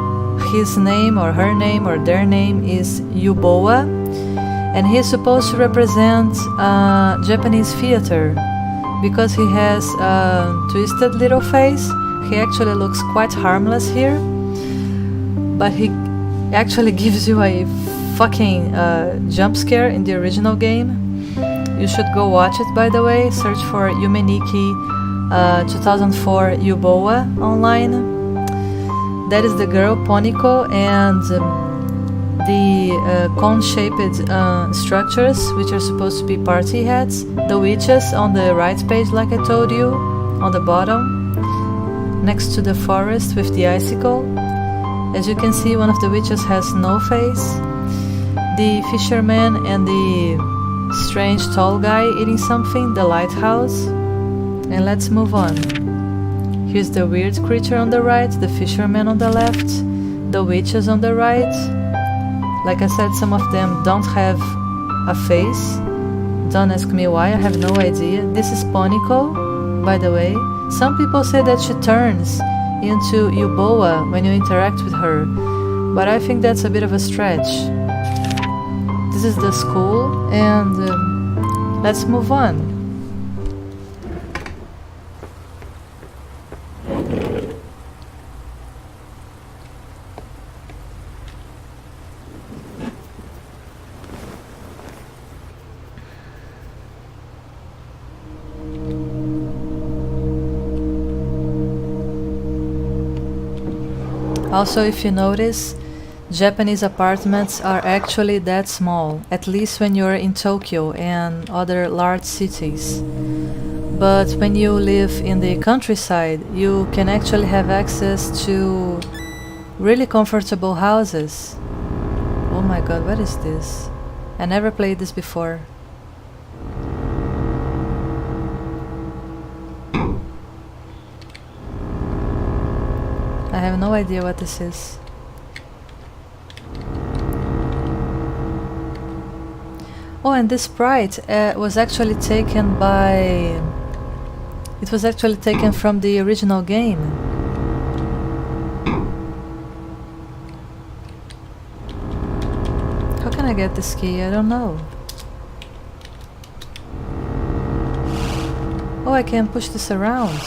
His name or her name or their name is Yuboa, and he's supposed to represent Japanese theater because he has a twisted little face. He actually looks quite harmless here, but he actually gives you a fucking jump scare in the original game. You should go watch it, by the way. Search for Yume Nikki 2004 Yuboa online. That is the girl Poniko, and the cone-shaped structures, which are supposed to be party hats. The witches on the right page, like I told you, on the bottom, next to the forest with the icicle. As you can see, one of the witches has no face. The fisherman and the strange tall guy eating something, the lighthouse. And let's move on. Here's the weird creature on the right, the fisherman on the left, the witches on the right. Like I said, some of them don't have a face. Don't ask me why, I have no idea. This is Poniko, by the way. Some people say that she turns into Yuboa when you interact with her, but I think that's a bit of a stretch. This is the school, and let's move on. Also, if you notice, Japanese apartments are actually that small, at least when you're in Tokyo and other large cities. But when you live in the countryside, you can actually have access to really comfortable houses. Oh my god, what is this? I never played this before. I have no idea what this is. Oh, and this sprite was actually taken by... It was actually taken from the original game. I get this key? I don't know. Oh, I can push this around.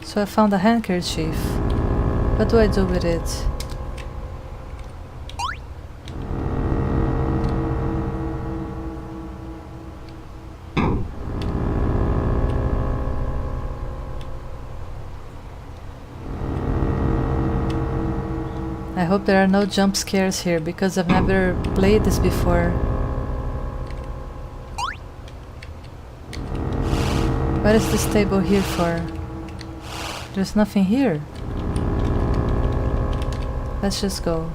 So I found a handkerchief. What do I do with it? I hope there are no jump scares here because I've never played this before. What is this table here for? There's nothing here. Let's just go.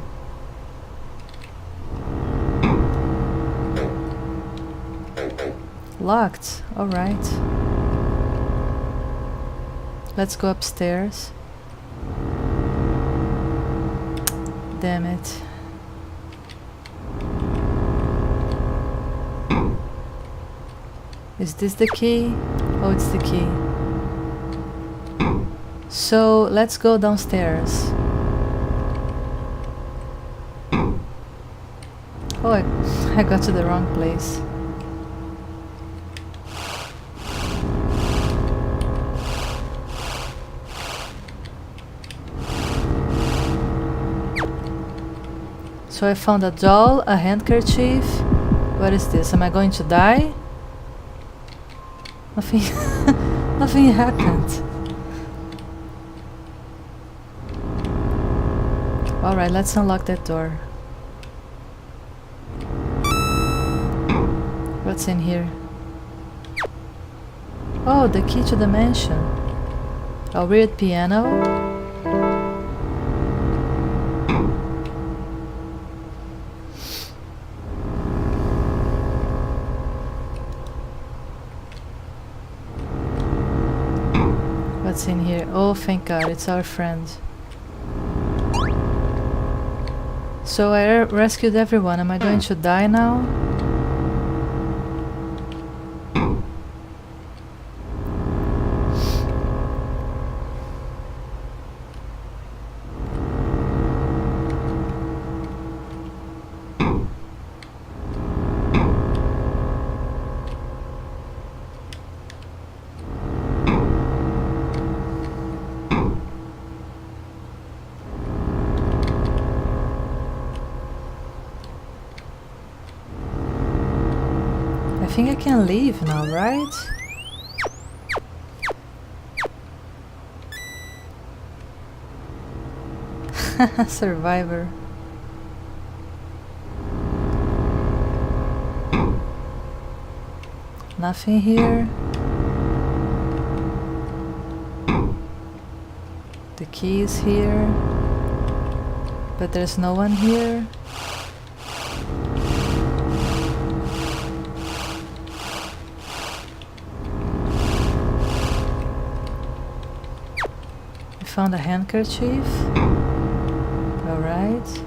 Locked. Alright. Let's go upstairs. Damn it. Is this the key? Oh, it's the key. So let's go downstairs. Oh, I got to the wrong place. So I found a doll, a handkerchief. What is this? Am I going to die? Nothing. Nothing happened. Alright, let's unlock that door. What's in here? Oh, the key to the mansion. A weird piano. What's in here? Oh, thank God, it's our friend. So I rescued everyone. Am I going to die now? I think I can leave now, right? Survivor. Nothing here. The key is here, but there's no one here. Found a handkerchief. Alright.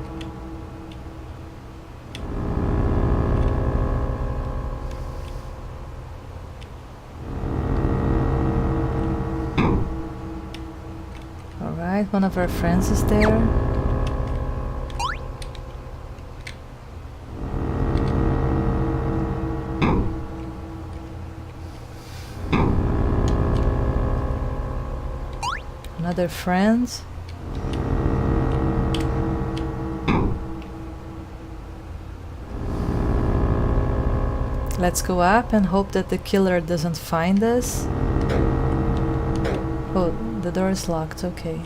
Alright, one of our friends is there. Another friend. Let's go up and hope that the killer doesn't find us. Oh, the door is locked, okay.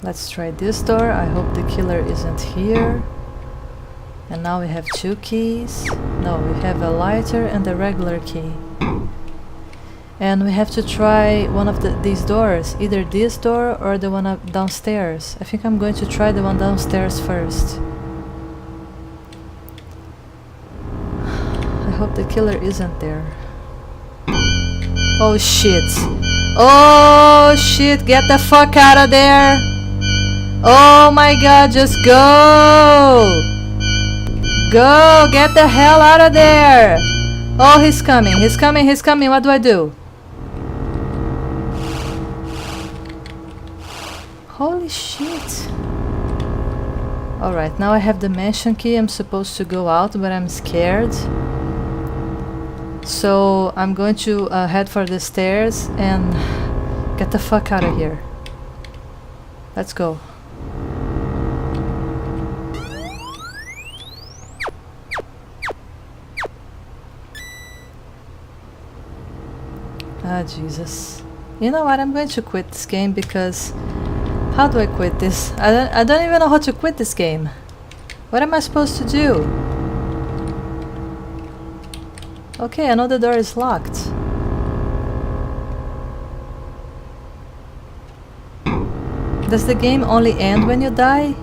Let's try this door. I hope the killer isn't here. And now we have two keys. No, we have a lighter and a regular key. And we have to try one of these doors. Either this door or the one up downstairs. I think I'm going to try the one downstairs first. I hope the killer isn't there. Oh shit. Oh shit, get the fuck out of there. Oh my god, just go! Go! Get the hell out of there! Oh, he's coming, he's coming, he's coming. What do I do? Holy shit. Alright, now I have the mansion key. I'm supposed to go out, but I'm scared. So I'm going to head for the stairs and get the fuck out of here. Let's go. Ah, Jesus. You know what? I'm going to quit this game because... How do I quit this? I don't even know how to quit this game. What am I supposed to do? Okay, I know the door is locked. Does the game only end when you die?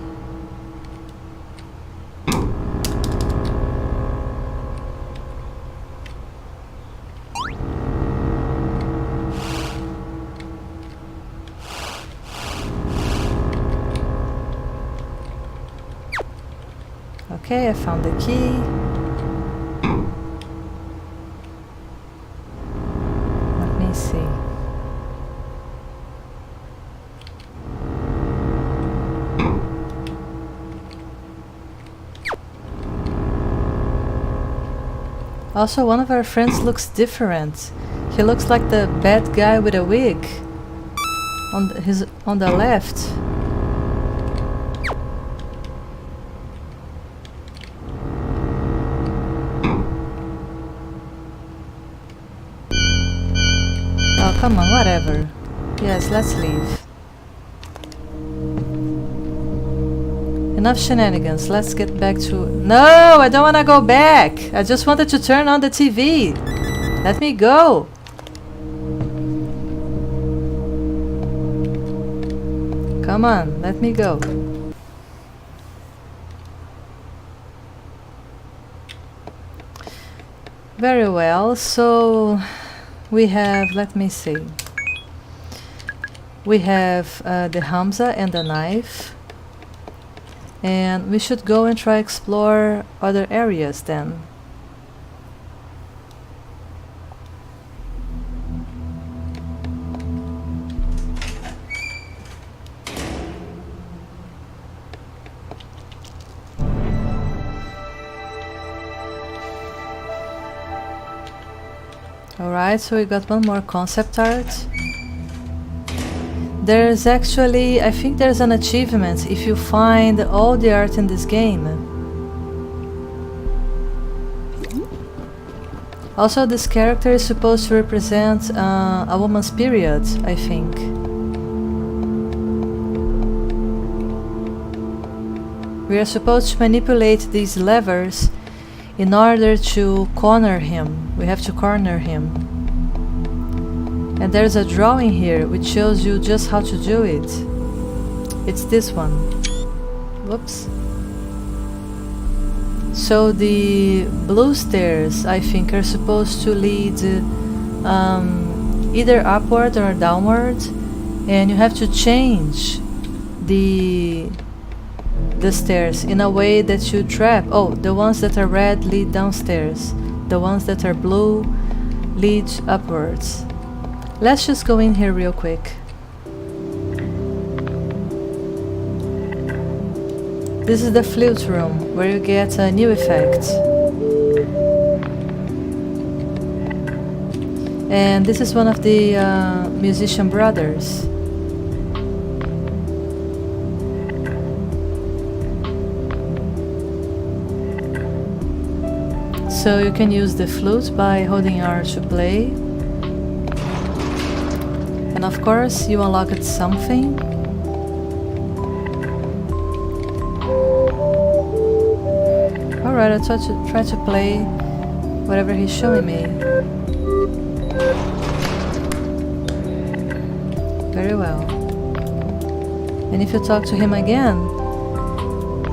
Okay, I found the key. Let me see. Also, one of our friends looks different. He looks like the bad guy with a wig on the left. Oh, come on, whatever. Yes, let's leave. Enough shenanigans, let's get back to... No, I don't want to go back! I just wanted to turn on the TV! Let me go! Come on, let me go. Very well, so... We have... let me see. We have the Hamza and the knife. And we should go and try explore other areas then. Alright, so we got one more concept art. There's actually, I think there's an achievement if you find all the art in this game. Also, this character is supposed to represent a woman's period, I think. We are supposed to manipulate these levers in order to corner him. We have to corner him. And there's a drawing here which shows you just how to do it. It's this one. Whoops. So the blue stairs, I think, are supposed to lead either upward or downward, and you have to change the stairs in a way that you trap. Oh, the ones that are red lead downstairs. The ones that are blue lead upwards. Let's just go in here real quick. This is the flute room, where you get a new effect. And this is one of the musician brothers. So you can use the flute by holding R to play. And of course you unlocked something. Alright, I'll try to play whatever he's showing me. Very well. And if you talk to him again,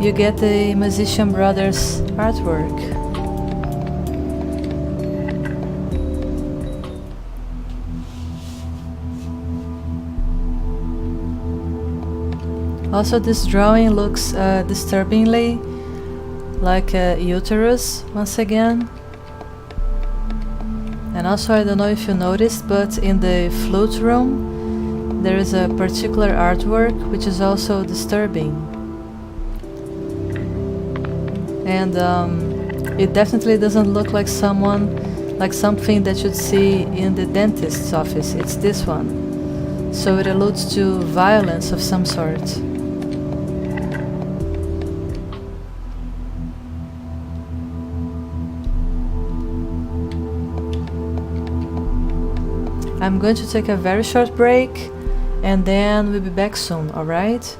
you get the Musician Brothers artwork. Also, this drawing looks disturbingly like a uterus once again. And also, I don't know if you noticed, but in the flute room there is a particular artwork which is also disturbing. And it definitely doesn't look like something that you'd see in the dentist's office. It's this one. So it alludes to violence of some sort. I'm going to take a very short break and then we'll be back soon, alright?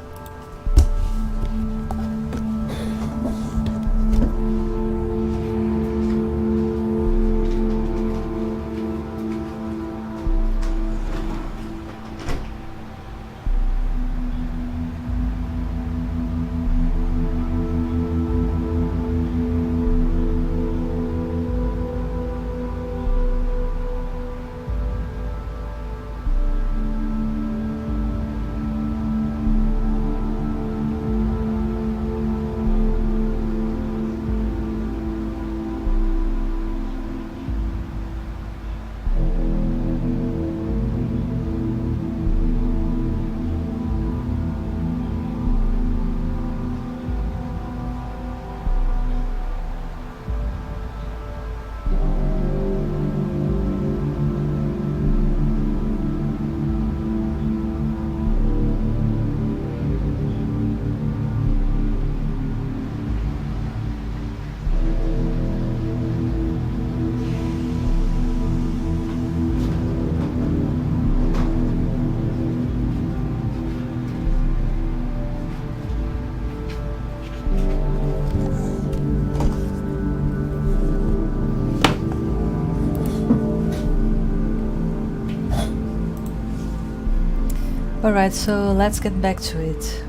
Alright, so let's get back to it.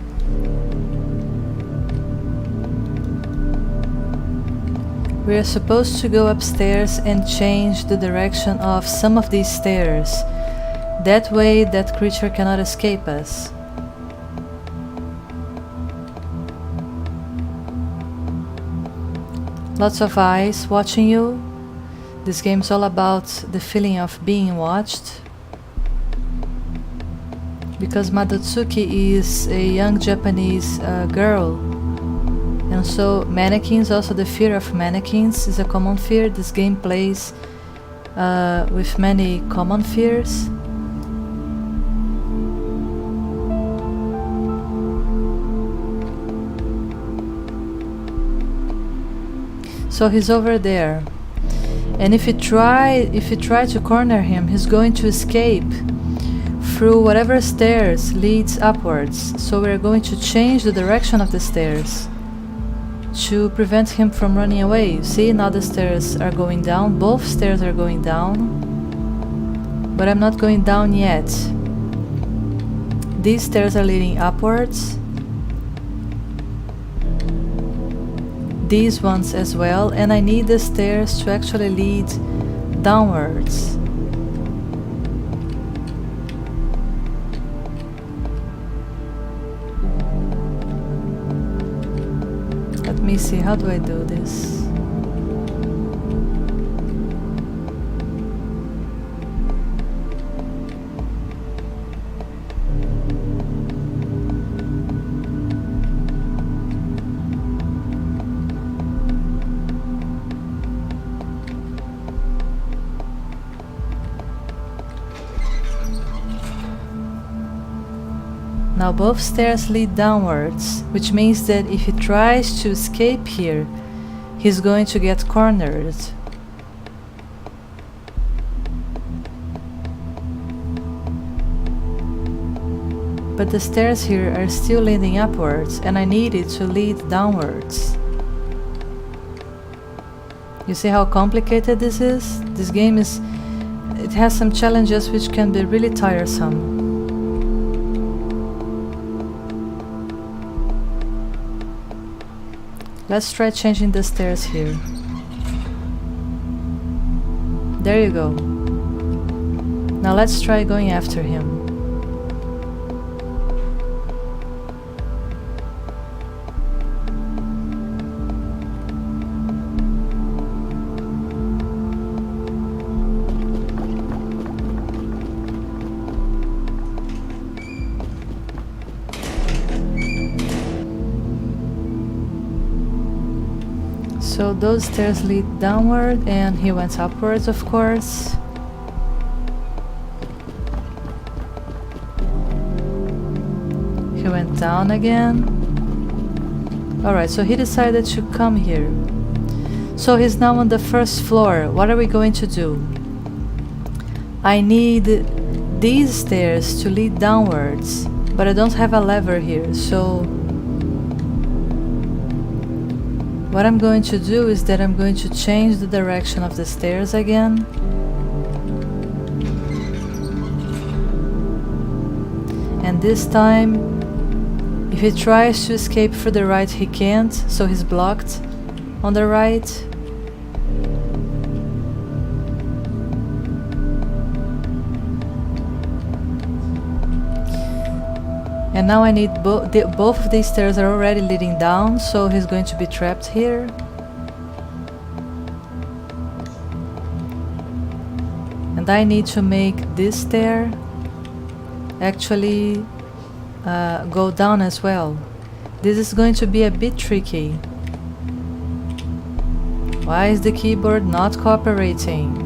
We are supposed to go upstairs and change the direction of some of these stairs. That way that creature cannot escape us. Lots of eyes watching you. This game's all about the feeling of being watched. Because Madotsuki is a young Japanese girl, and so mannequins, also the fear of mannequins is a common fear. This game plays with many common fears. So he's over there, and if you try to corner him, he's going to escape through whatever stairs leads upwards. So we're going to change the direction of the stairs to prevent him from running away. See, now the stairs are going down, both stairs are going down, but I'm not going down yet. These stairs are leading upwards, these ones as well, and I need the stairs to actually lead downwards. Let me see, how do I do this? Now both stairs lead downwards, which means that if he tries to escape here, he's going to get cornered. But the stairs here are still leading upwards, and I need it to lead downwards. You see how complicated this is? This game it has some challenges which can be really tiresome. Let's try changing the stairs here. There you go. Now let's try going after him. So those stairs lead downward, and he went upwards, of course. He went down again. Alright, so he decided to come here. So he's now on the first floor. What are we going to do? I need these stairs to lead downwards, but I don't have a lever here, so what I'm going to do is that I'm going to change the direction of the stairs again. And this time, if he tries to escape through the right, he can't, so he's blocked on the right. And now I need both of these stairs are already leading down, so he's going to be trapped here. And I need to make this stair actually go down as well. This is going to be a bit tricky. Why is the keyboard not cooperating?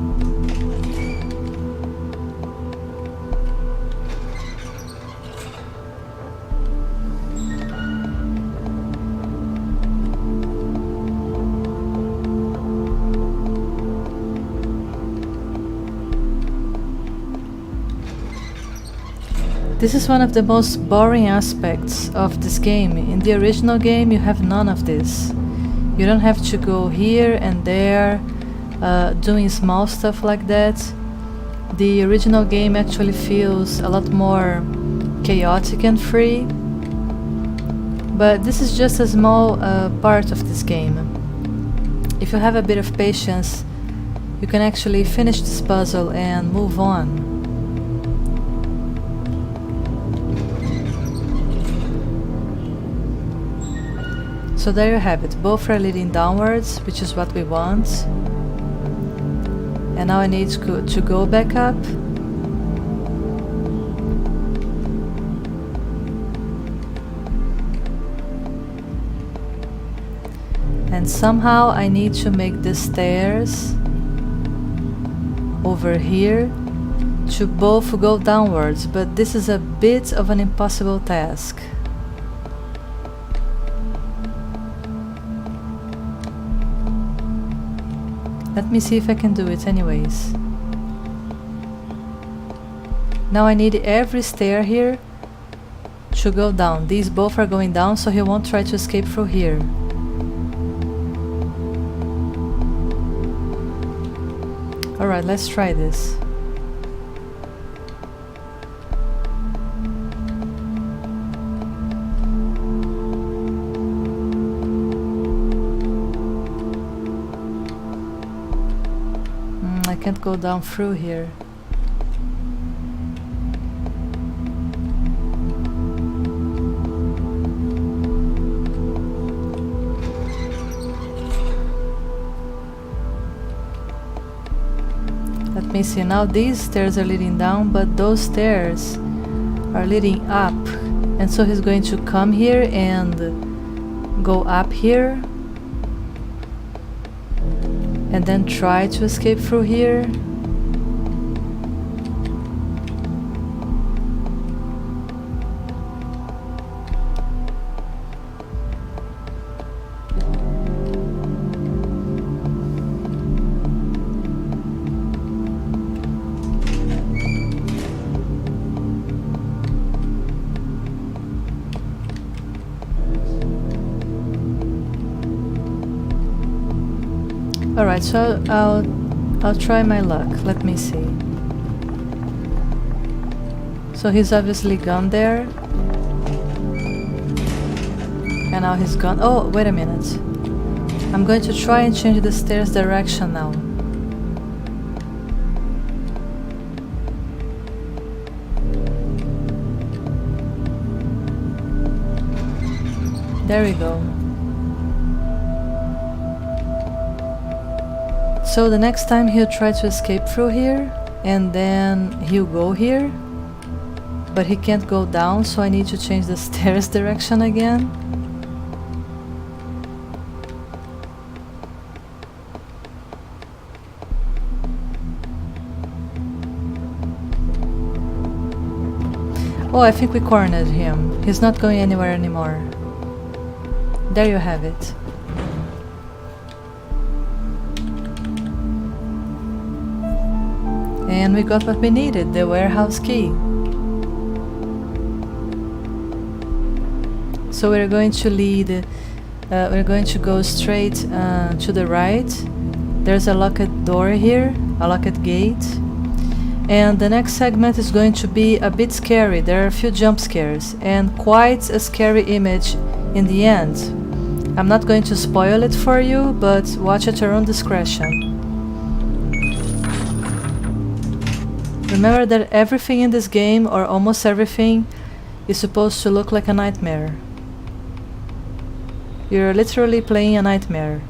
This is one of the most boring aspects of this game. In the original game, you have none of this. You don't have to go here and there, doing small stuff like that. The original game actually feels a lot more chaotic and free. But this is just a small part of this game. If you have a bit of patience, you can actually finish this puzzle and move on. So there you have it, both are leading downwards, which is what we want. And now I need to go back up. And somehow I need to make the stairs over here to both go downwards, but this is a bit of an impossible task. Let me see if I can do it anyways. Now I need every stair here to go down. These both are going down, so he won't try to escape through here. Alright, let's try this. I can't go down through here. Let me see, now these stairs are leading down, but those stairs are leading up. And so he's going to come here and go up here. And then try to escape through here. Alright, so I'll try my luck. Let me see. So he's obviously gone there. And now he's gone. Oh, wait a minute. I'm going to try and change the stairs direction now. There we go. So the next time he'll try to escape through here, and then he'll go here, but he can't go down, so I need to change the stairs direction again. Oh, I think we cornered him. He's not going anywhere anymore. There you have it. And we got what we needed, the warehouse key. So we're going to we're going to go straight to the right. There's a locked door here, a locked gate. And the next segment is going to be a bit scary. There are a few jump scares and quite a scary image in the end. I'm not going to spoil it for you, but watch at your own discretion. Remember that everything in this game, or almost everything, is supposed to look like a nightmare. You're literally playing a nightmare.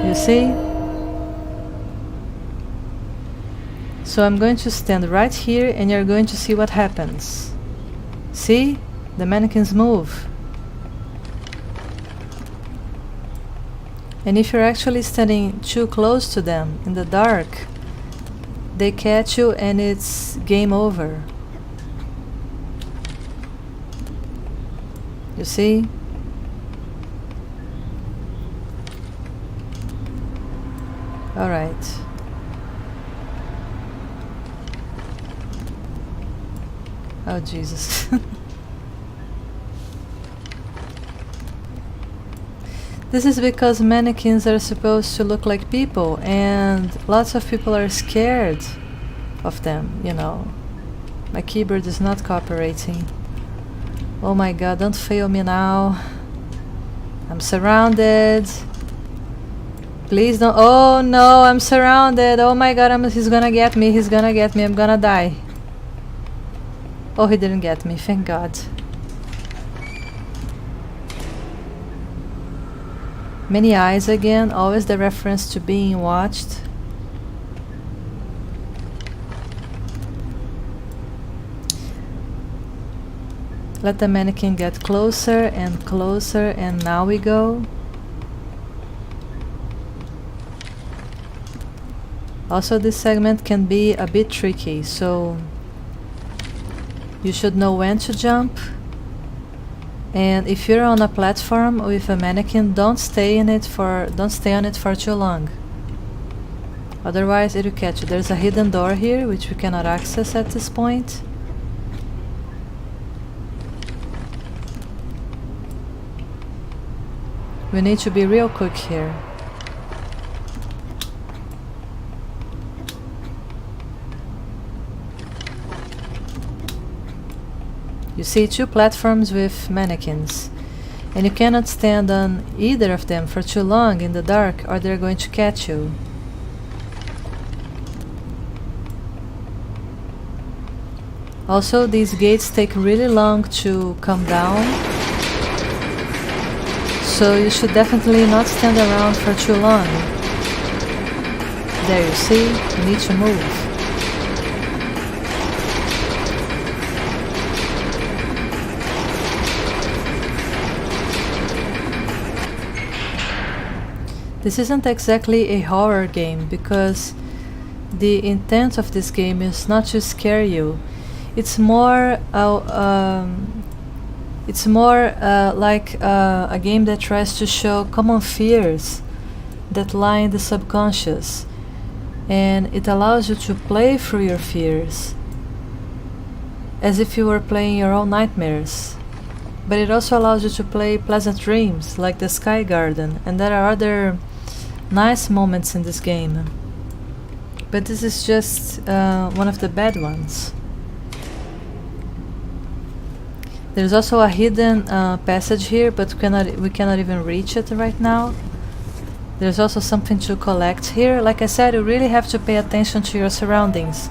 You see? So I'm going to stand right here and you're going to see what happens. See? The mannequins move. And if you're actually standing too close to them in the dark, they catch you and it's game over. You see? All right. Oh, Jesus. This is because mannequins are supposed to look like people, and lots of people are scared of them, you know. My keyboard is not cooperating. Oh my god, don't fail me now. I'm surrounded. Please don't. Oh no, I'm surrounded. Oh my god, he's gonna get me. He's gonna get me. I'm gonna die. Oh, he didn't get me. Thank God. Many eyes again. Always the reference to being watched. Let the mannequin get closer and closer, and now we go. Also, this segment can be a bit tricky, so you should know when to jump. And if you're on a platform with a mannequin, don't stay on it for too long. Otherwise, it will catch you. There's a hidden door here which we cannot access at this point. We need to be real quick here. You see two platforms with mannequins, and you cannot stand on either of them for too long in the dark, or they're going to catch you. Also, these gates take really long to come down, so you should definitely not stand around for too long. There, you see, you need to move. This isn't exactly a horror game, because the intent of this game is not to scare you. It's more like a game that tries to show common fears that lie in the subconscious, and it allows you to play through your fears as if you were playing your own nightmares. But it also allows you to play pleasant dreams, like the Sky Garden, and there are other nice moments in this game. But this is just one of the bad ones. There's also a hidden passage here, but we cannot even reach it right now. There's also something to collect here. Like I said, you really have to pay attention to your surroundings.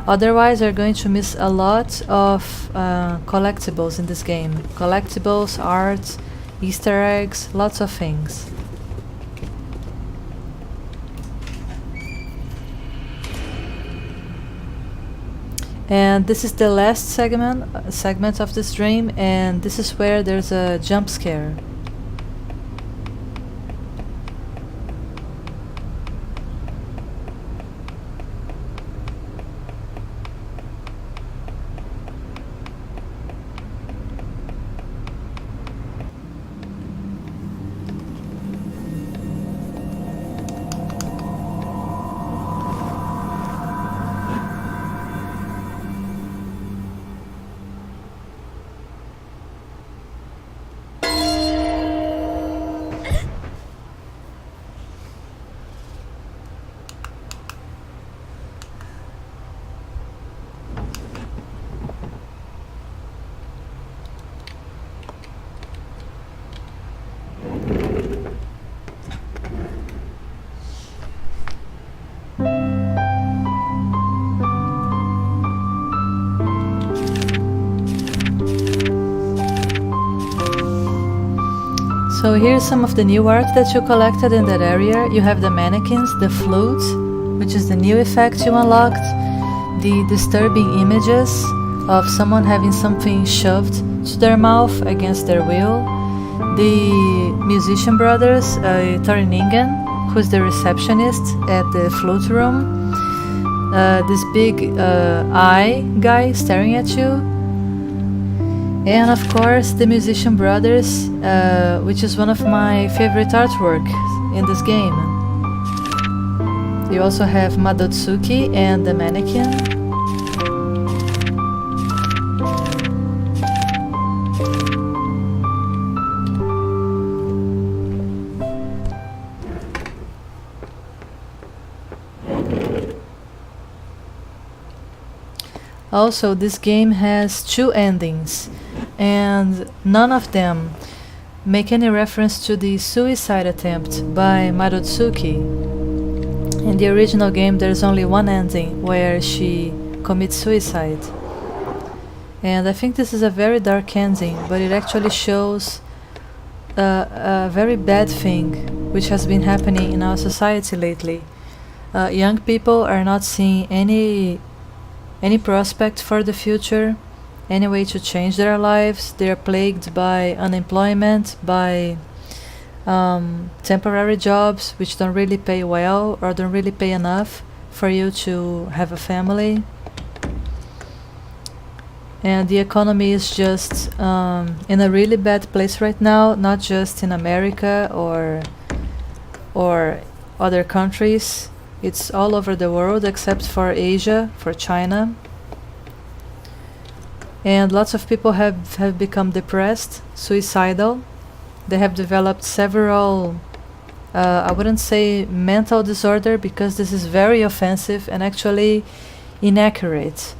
Otherwise, you're going to miss a lot of collectibles in this game. Collectibles, art, Easter eggs, lots of things. And this is the last segment of this dream, and this is where there's a jump scare. So here's some of the new art that you collected in that area. You have the mannequins, the flute, which is the new effect you unlocked, the disturbing images of someone having something shoved to their mouth against their will, the musician brothers, Toriningen, who's the receptionist at the flute room, this big eye guy staring at you, and of course the musician brothers, which is one of my favorite artwork in this game. You also have Madotsuki and the mannequin. Also, this game has 2 endings, and none of them make any reference to the suicide attempt by Marutsuki. In the original game, there's only one ending where she commits suicide. And I think this is a very dark ending, but it actually shows a very bad thing which has been happening in our society lately. Young people are not seeing any prospect for the future, any way to change their lives. They are plagued by unemployment, by temporary jobs which don't really pay well or don't really pay enough for you to have a family. And the economy is just in a really bad place right now, not just in America or other countries. It's all over the world except for Asia, for China. And lots of people have become depressed, suicidal. They have developed several, I wouldn't say mental disorder, because this is very offensive and actually inaccurate.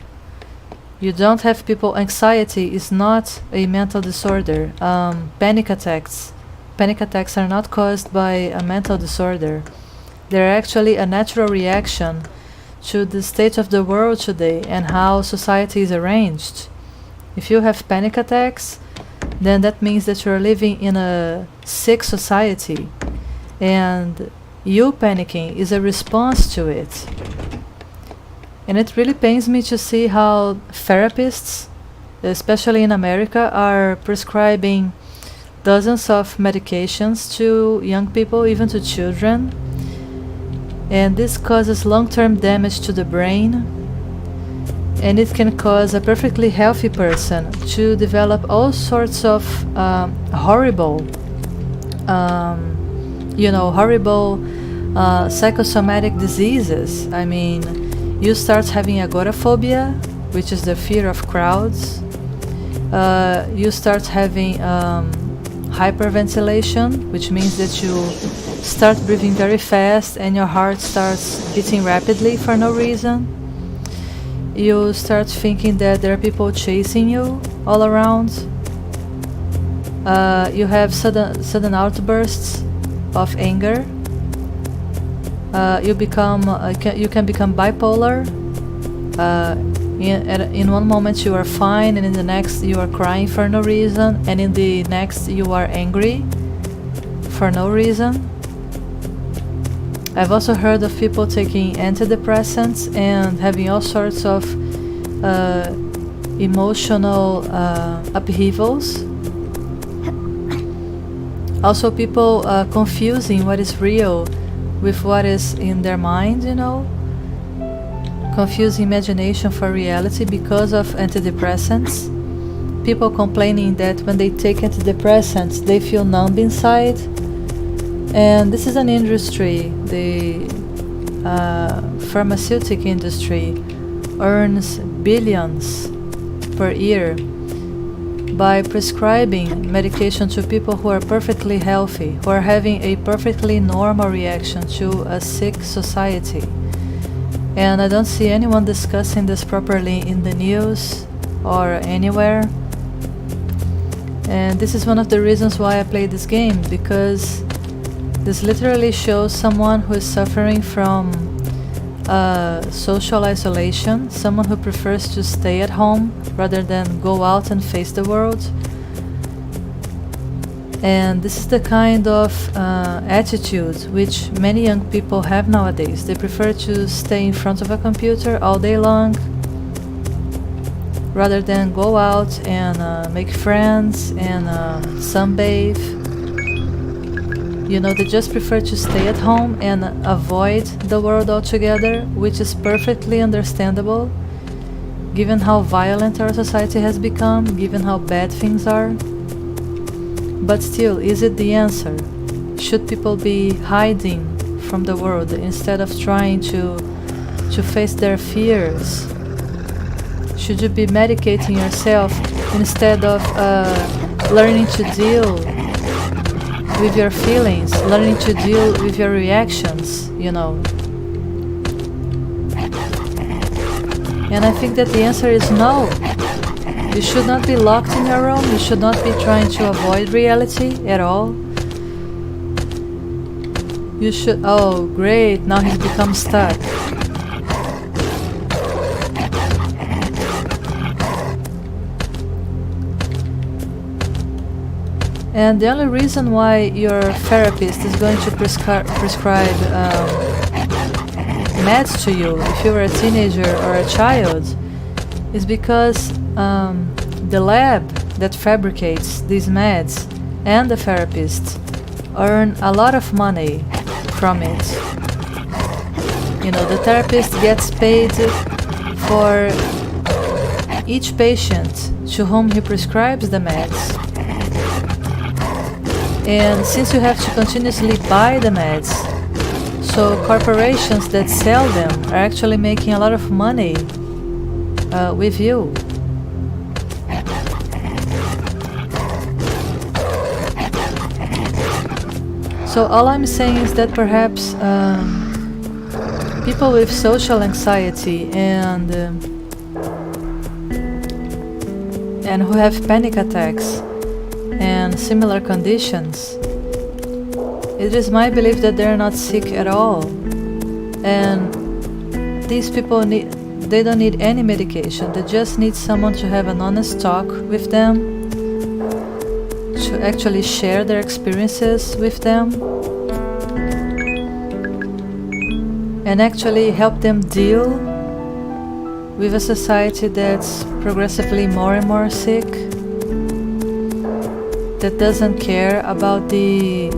You don't have people, anxiety is not a mental disorder. Panic attacks are not caused by a mental disorder. They're actually a natural reaction to the state of the world today and how society is arranged. If you have panic attacks, then that means that you're living in a sick society, and you panicking is a response to it. And it really pains me to see how therapists, especially in America, are prescribing dozens of medications to young people, even to children. And this causes long-term damage to the brain, and it can cause a perfectly healthy person to develop all sorts of horrible psychosomatic diseases. I mean, you start having agoraphobia, which is the fear of crowds. You start having hyperventilation, which means that you start breathing very fast and your heart starts beating rapidly for no reason. You start thinking that there are people chasing you all around. You have sudden outbursts of anger. You can become bipolar. In one moment you are fine, and in the next you are crying for no reason, and in the next you are angry for no reason. I've also heard of people taking antidepressants and having all sorts of emotional upheavals. Also, people confusing what is real with what is in their mind, confusing imagination for reality because of antidepressants. People complaining that when they take antidepressants they feel numb inside. And this is an industry. The pharmaceutical industry earns billions per year by prescribing medication to people who are perfectly healthy, who are having a perfectly normal reaction to a sick society. And I don't see anyone discussing this properly in the news or anywhere. And this is one of the reasons why I play this game, because this literally shows someone who is suffering from social isolation, someone who prefers to stay at home rather than go out and face the world. And this is the kind of attitude which many young people have nowadays. They prefer to stay in front of a computer all day long rather than go out and make friends and sunbathe. You know, they just prefer to stay at home and avoid the world altogether, which is perfectly understandable given how violent our society has become, given how bad things are. But still, is it the answer? Should people be hiding from the world instead of trying to face their fears? Should you be medicating yourself instead of learning to deal with your feelings, learning to deal with your reactions, you know? And I think that the answer is no. You should not be locked in your room. You should not be trying to avoid reality at all. You should... Oh, great, now he's become stuck. And the only reason why your therapist is going to prescribe meds to you if you're a teenager or a child is because the lab that fabricates these meds and the therapist earn a lot of money from it. You know, the therapist gets paid for each patient to whom he prescribes the meds. And since you have to continuously buy the meds, so corporations that sell them are actually making a lot of money with you. So all I'm saying is that perhaps people with social anxiety and who have panic attacks and similar conditions, it is my belief that they're not sick at all, and these people they don't need any medication. They just need someone to have an honest talk with them, to actually share their experiences with them, and actually help them deal with a society that's progressively more and more sick, that doesn't care about the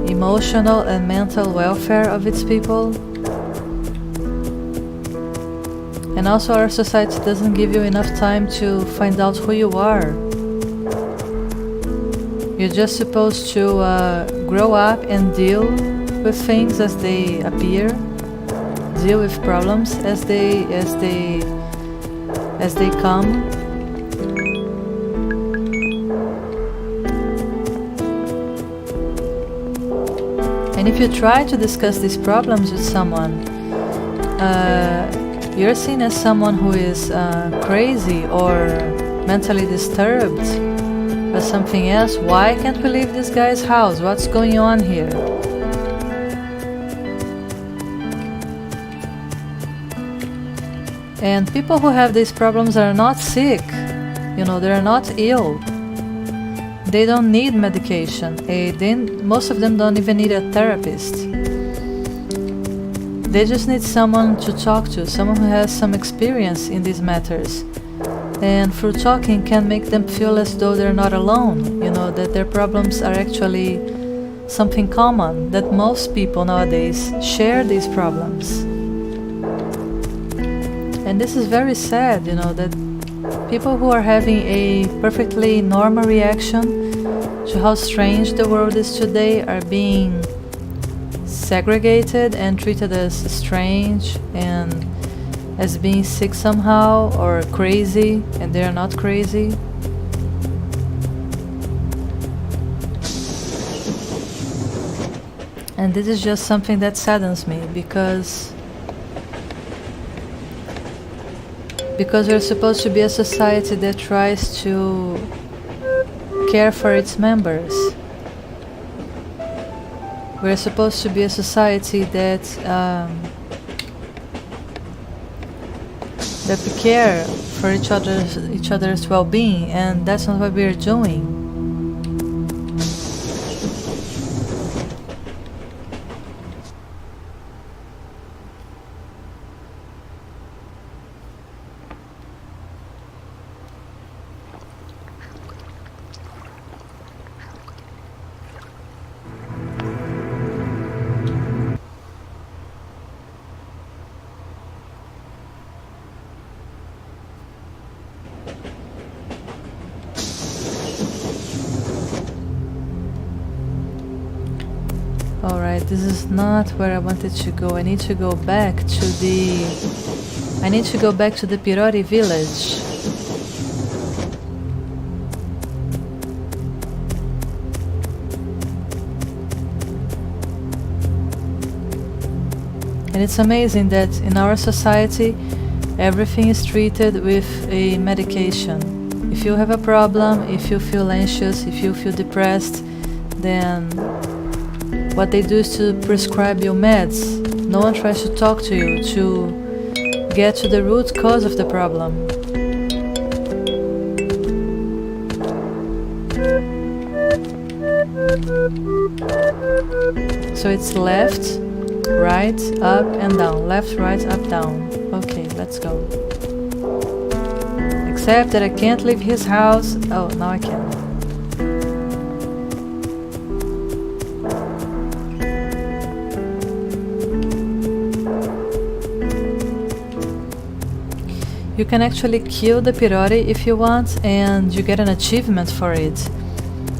emotional and mental welfare of its people. And also our society doesn't give you enough time to find out who you are. You're just supposed to grow up and deal with things as they appear, deal with problems as they come. And if you try to discuss these problems with someone, you're seen as someone who is crazy or mentally disturbed or something else. Why can't we leave this guy's house? What's going on here? And people who have these problems are not sick, you know, they're not ill. They don't need medication. Most of them don't even need a therapist. They just need someone to talk to, someone who has some experience in these matters. And through talking can make them feel as though they're not alone, you know, that their problems are actually something common, that most people nowadays share these problems. And this is very sad, you know, that people who are having a perfectly normal reaction to how strange the world is today are being segregated and treated as strange and as being sick somehow or crazy, and they are not crazy. And this is just something that saddens me, because we're supposed to be a society that tries to care for its members. We're supposed to be a society that we care for each other's well-being, and that's not what we're doing. Alright, this is not where I wanted to go. I need to go back to the... I need to go back to the Pirori village. And it's amazing that in our society, everything is treated with a medication. If you have a problem, if you feel anxious, if you feel depressed, then what they do is to prescribe you meds. No one tries to talk to you to get to the root cause of the problem. So it's left, right, up and down. Left, right, up, down. Okay, let's go. Except that I can't leave his house. Oh, now I can. You can actually kill the Pirori if you want, and you get an achievement for it.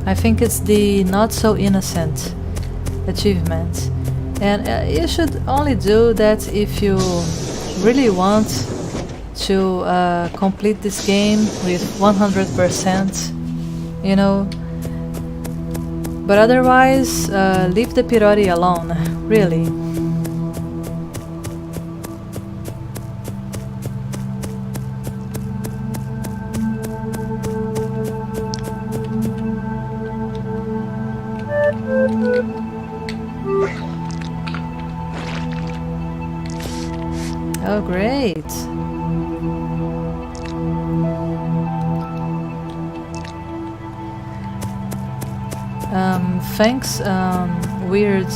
I think it's the not so innocent achievement. And you should only do that if you really want to complete this game with 100%, you know. But otherwise, leave the Pirori alone, really. Oh, great. Thanks, weird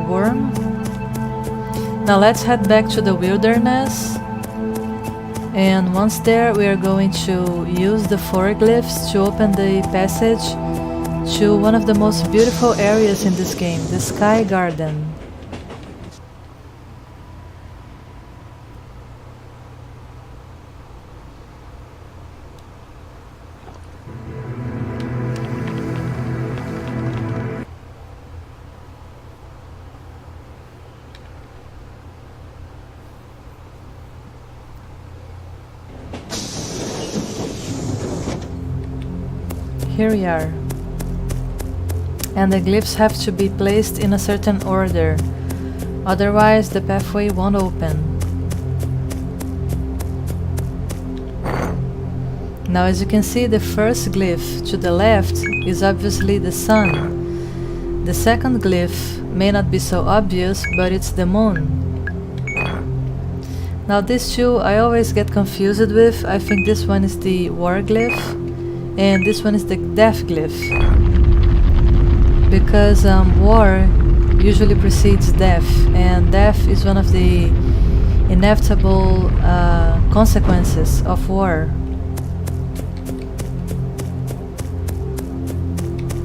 worm. Now let's head back to the wilderness. And once there, we are going to use the forglyphs to open the passage to one of the most beautiful areas in this game, the Sky Garden. Here we are. And the glyphs have to be placed in a certain order, otherwise the pathway won't open. Now as you can see, the first glyph to the left is obviously the sun. The second glyph may not be so obvious, but it's the moon. Now these two I always get confused with. I think this one is the war glyph and this one is the death glyph, because war usually precedes death, and death is one of the inevitable consequences of war.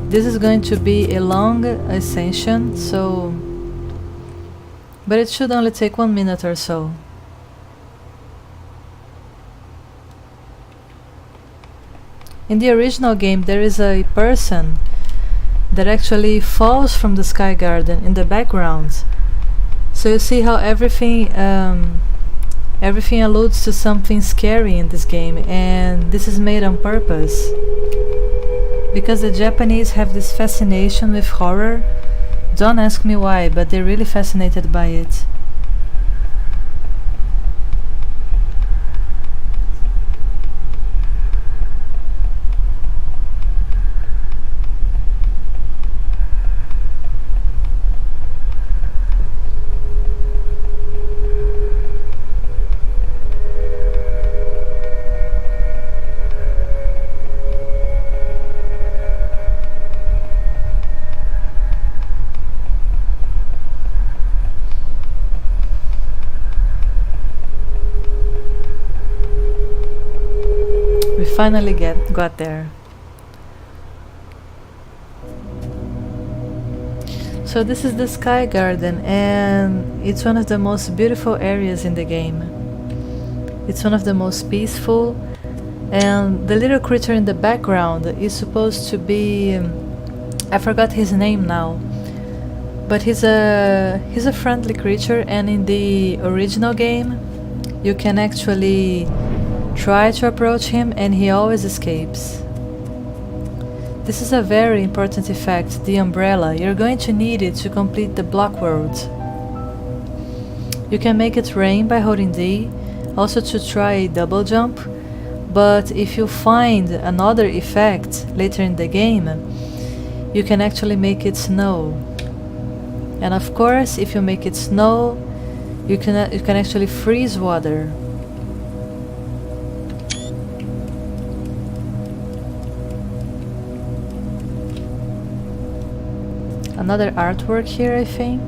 This is going to be a long ascension, but it should only take 1 minute or so. In the original game, there is a person that actually falls from the Sky Garden in the background. So you see how everything alludes to something scary in this game, and this is made on purpose. Because the Japanese have this fascination with horror. Don't ask me why, but they're really fascinated by it. We finally got there. So this is the Sky Garden, and it's one of the most beautiful areas in the game. It's one of the most peaceful, and the little creature in the background is supposed to be... I forgot his name now, But he's a friendly creature, and in the original game you can actually try to approach him and he always escapes. This is a very important effect, the umbrella. You're going to need it to complete the block world. You can make it rain by holding D, also to try a double jump, but if you find another effect later in the game, you can actually make it snow. And of course, if you make it snow, you can actually freeze water. Another artwork here, I think.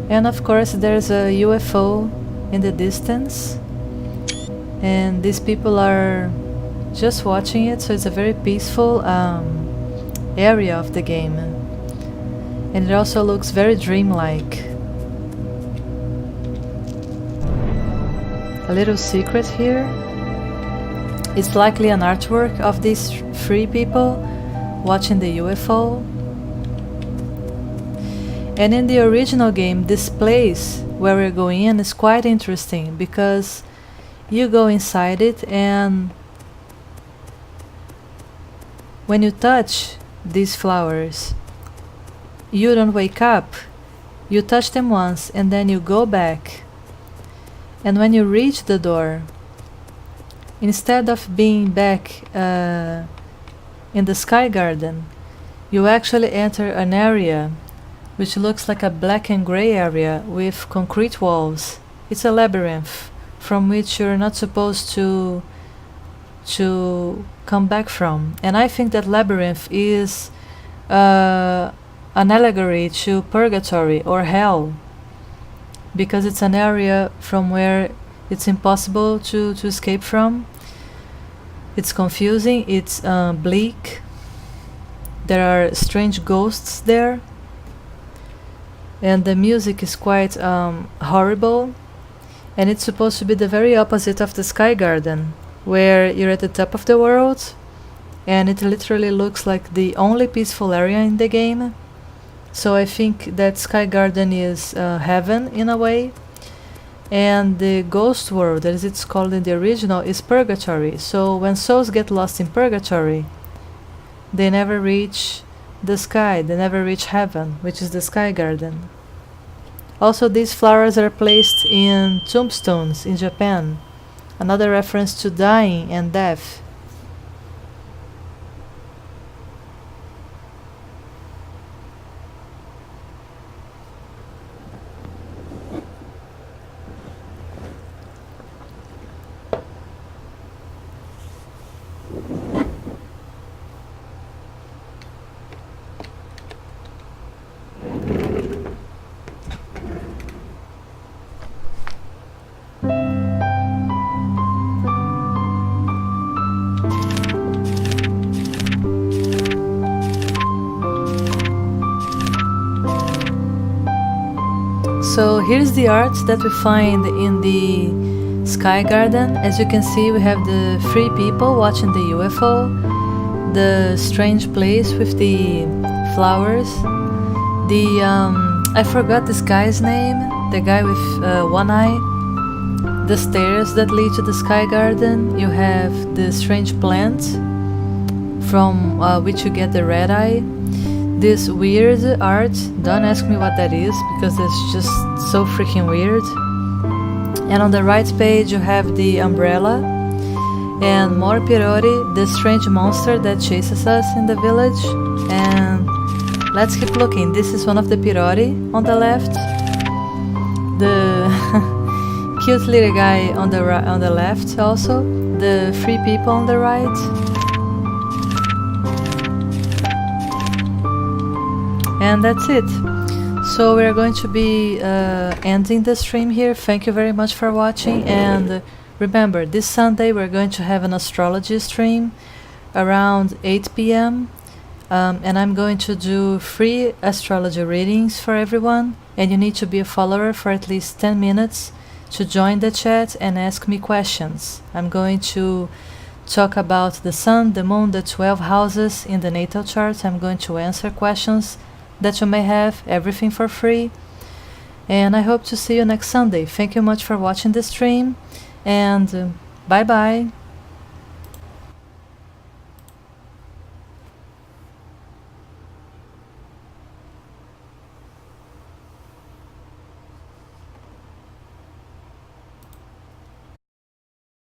And of course there's a UFO in the distance, and these people are just watching it, so it's a very peaceful area of the game, and it also looks very dreamlike. A little secret here, it's likely an artwork of these three people watching the UFO. And in the original game, this place where we're going in is quite interesting, because you go inside it, and when you touch these flowers, you don't wake up. You touch them once and then you go back. And when you reach the door, instead of being back in the Sky Garden, you actually enter an area which looks like a black and gray area with concrete walls. It's a labyrinth from which you're not supposed to come back from. And I think that labyrinth is an allegory to purgatory or hell, because it's an area from where it's impossible to escape from. It's confusing, it's bleak, there are strange ghosts there, and the music is quite horrible, and it's supposed to be the very opposite of the Sky Garden, where you're at the top of the world, and it literally looks like the only peaceful area in the game. So I think that Sky Garden is heaven in a way, and the ghost world, as it's called in the original, is purgatory. So when souls get lost in purgatory, they never reach the sky, they never reach heaven, which is the Sky Garden. Also, these flowers are placed in tombstones in Japan, another reference to dying and death. So here's the art that we find in the Sky Garden. As you can see, we have the three people watching the UFO, the strange place with the flowers, the I forgot this guy's name, the guy with one eye, the stairs that lead to the Sky Garden. You have the strange plant from which you get the red eye. This weird art, don't ask me what that is, because it's just so freaking weird. And on the right page you have the umbrella, and more Pirori, the strange monster that chases us in the village. And let's keep looking. This is one of the Pirori on the left, the cute little guy on the left, also the three people on the right. And that's it. So we're going to be ending the stream here. Thank you very much for watching, and remember, this Sunday we're going to have an astrology stream around 8 p.m. And I'm going to do free astrology readings for everyone, and you need to be a follower for at least 10 minutes to join the chat and ask me questions. I'm going to talk about the sun, the moon, the 12 houses in the natal chart. I'm going to answer questions that you may have, everything for free. And I hope to see you next Sunday. Thank you much for watching the stream, and bye bye.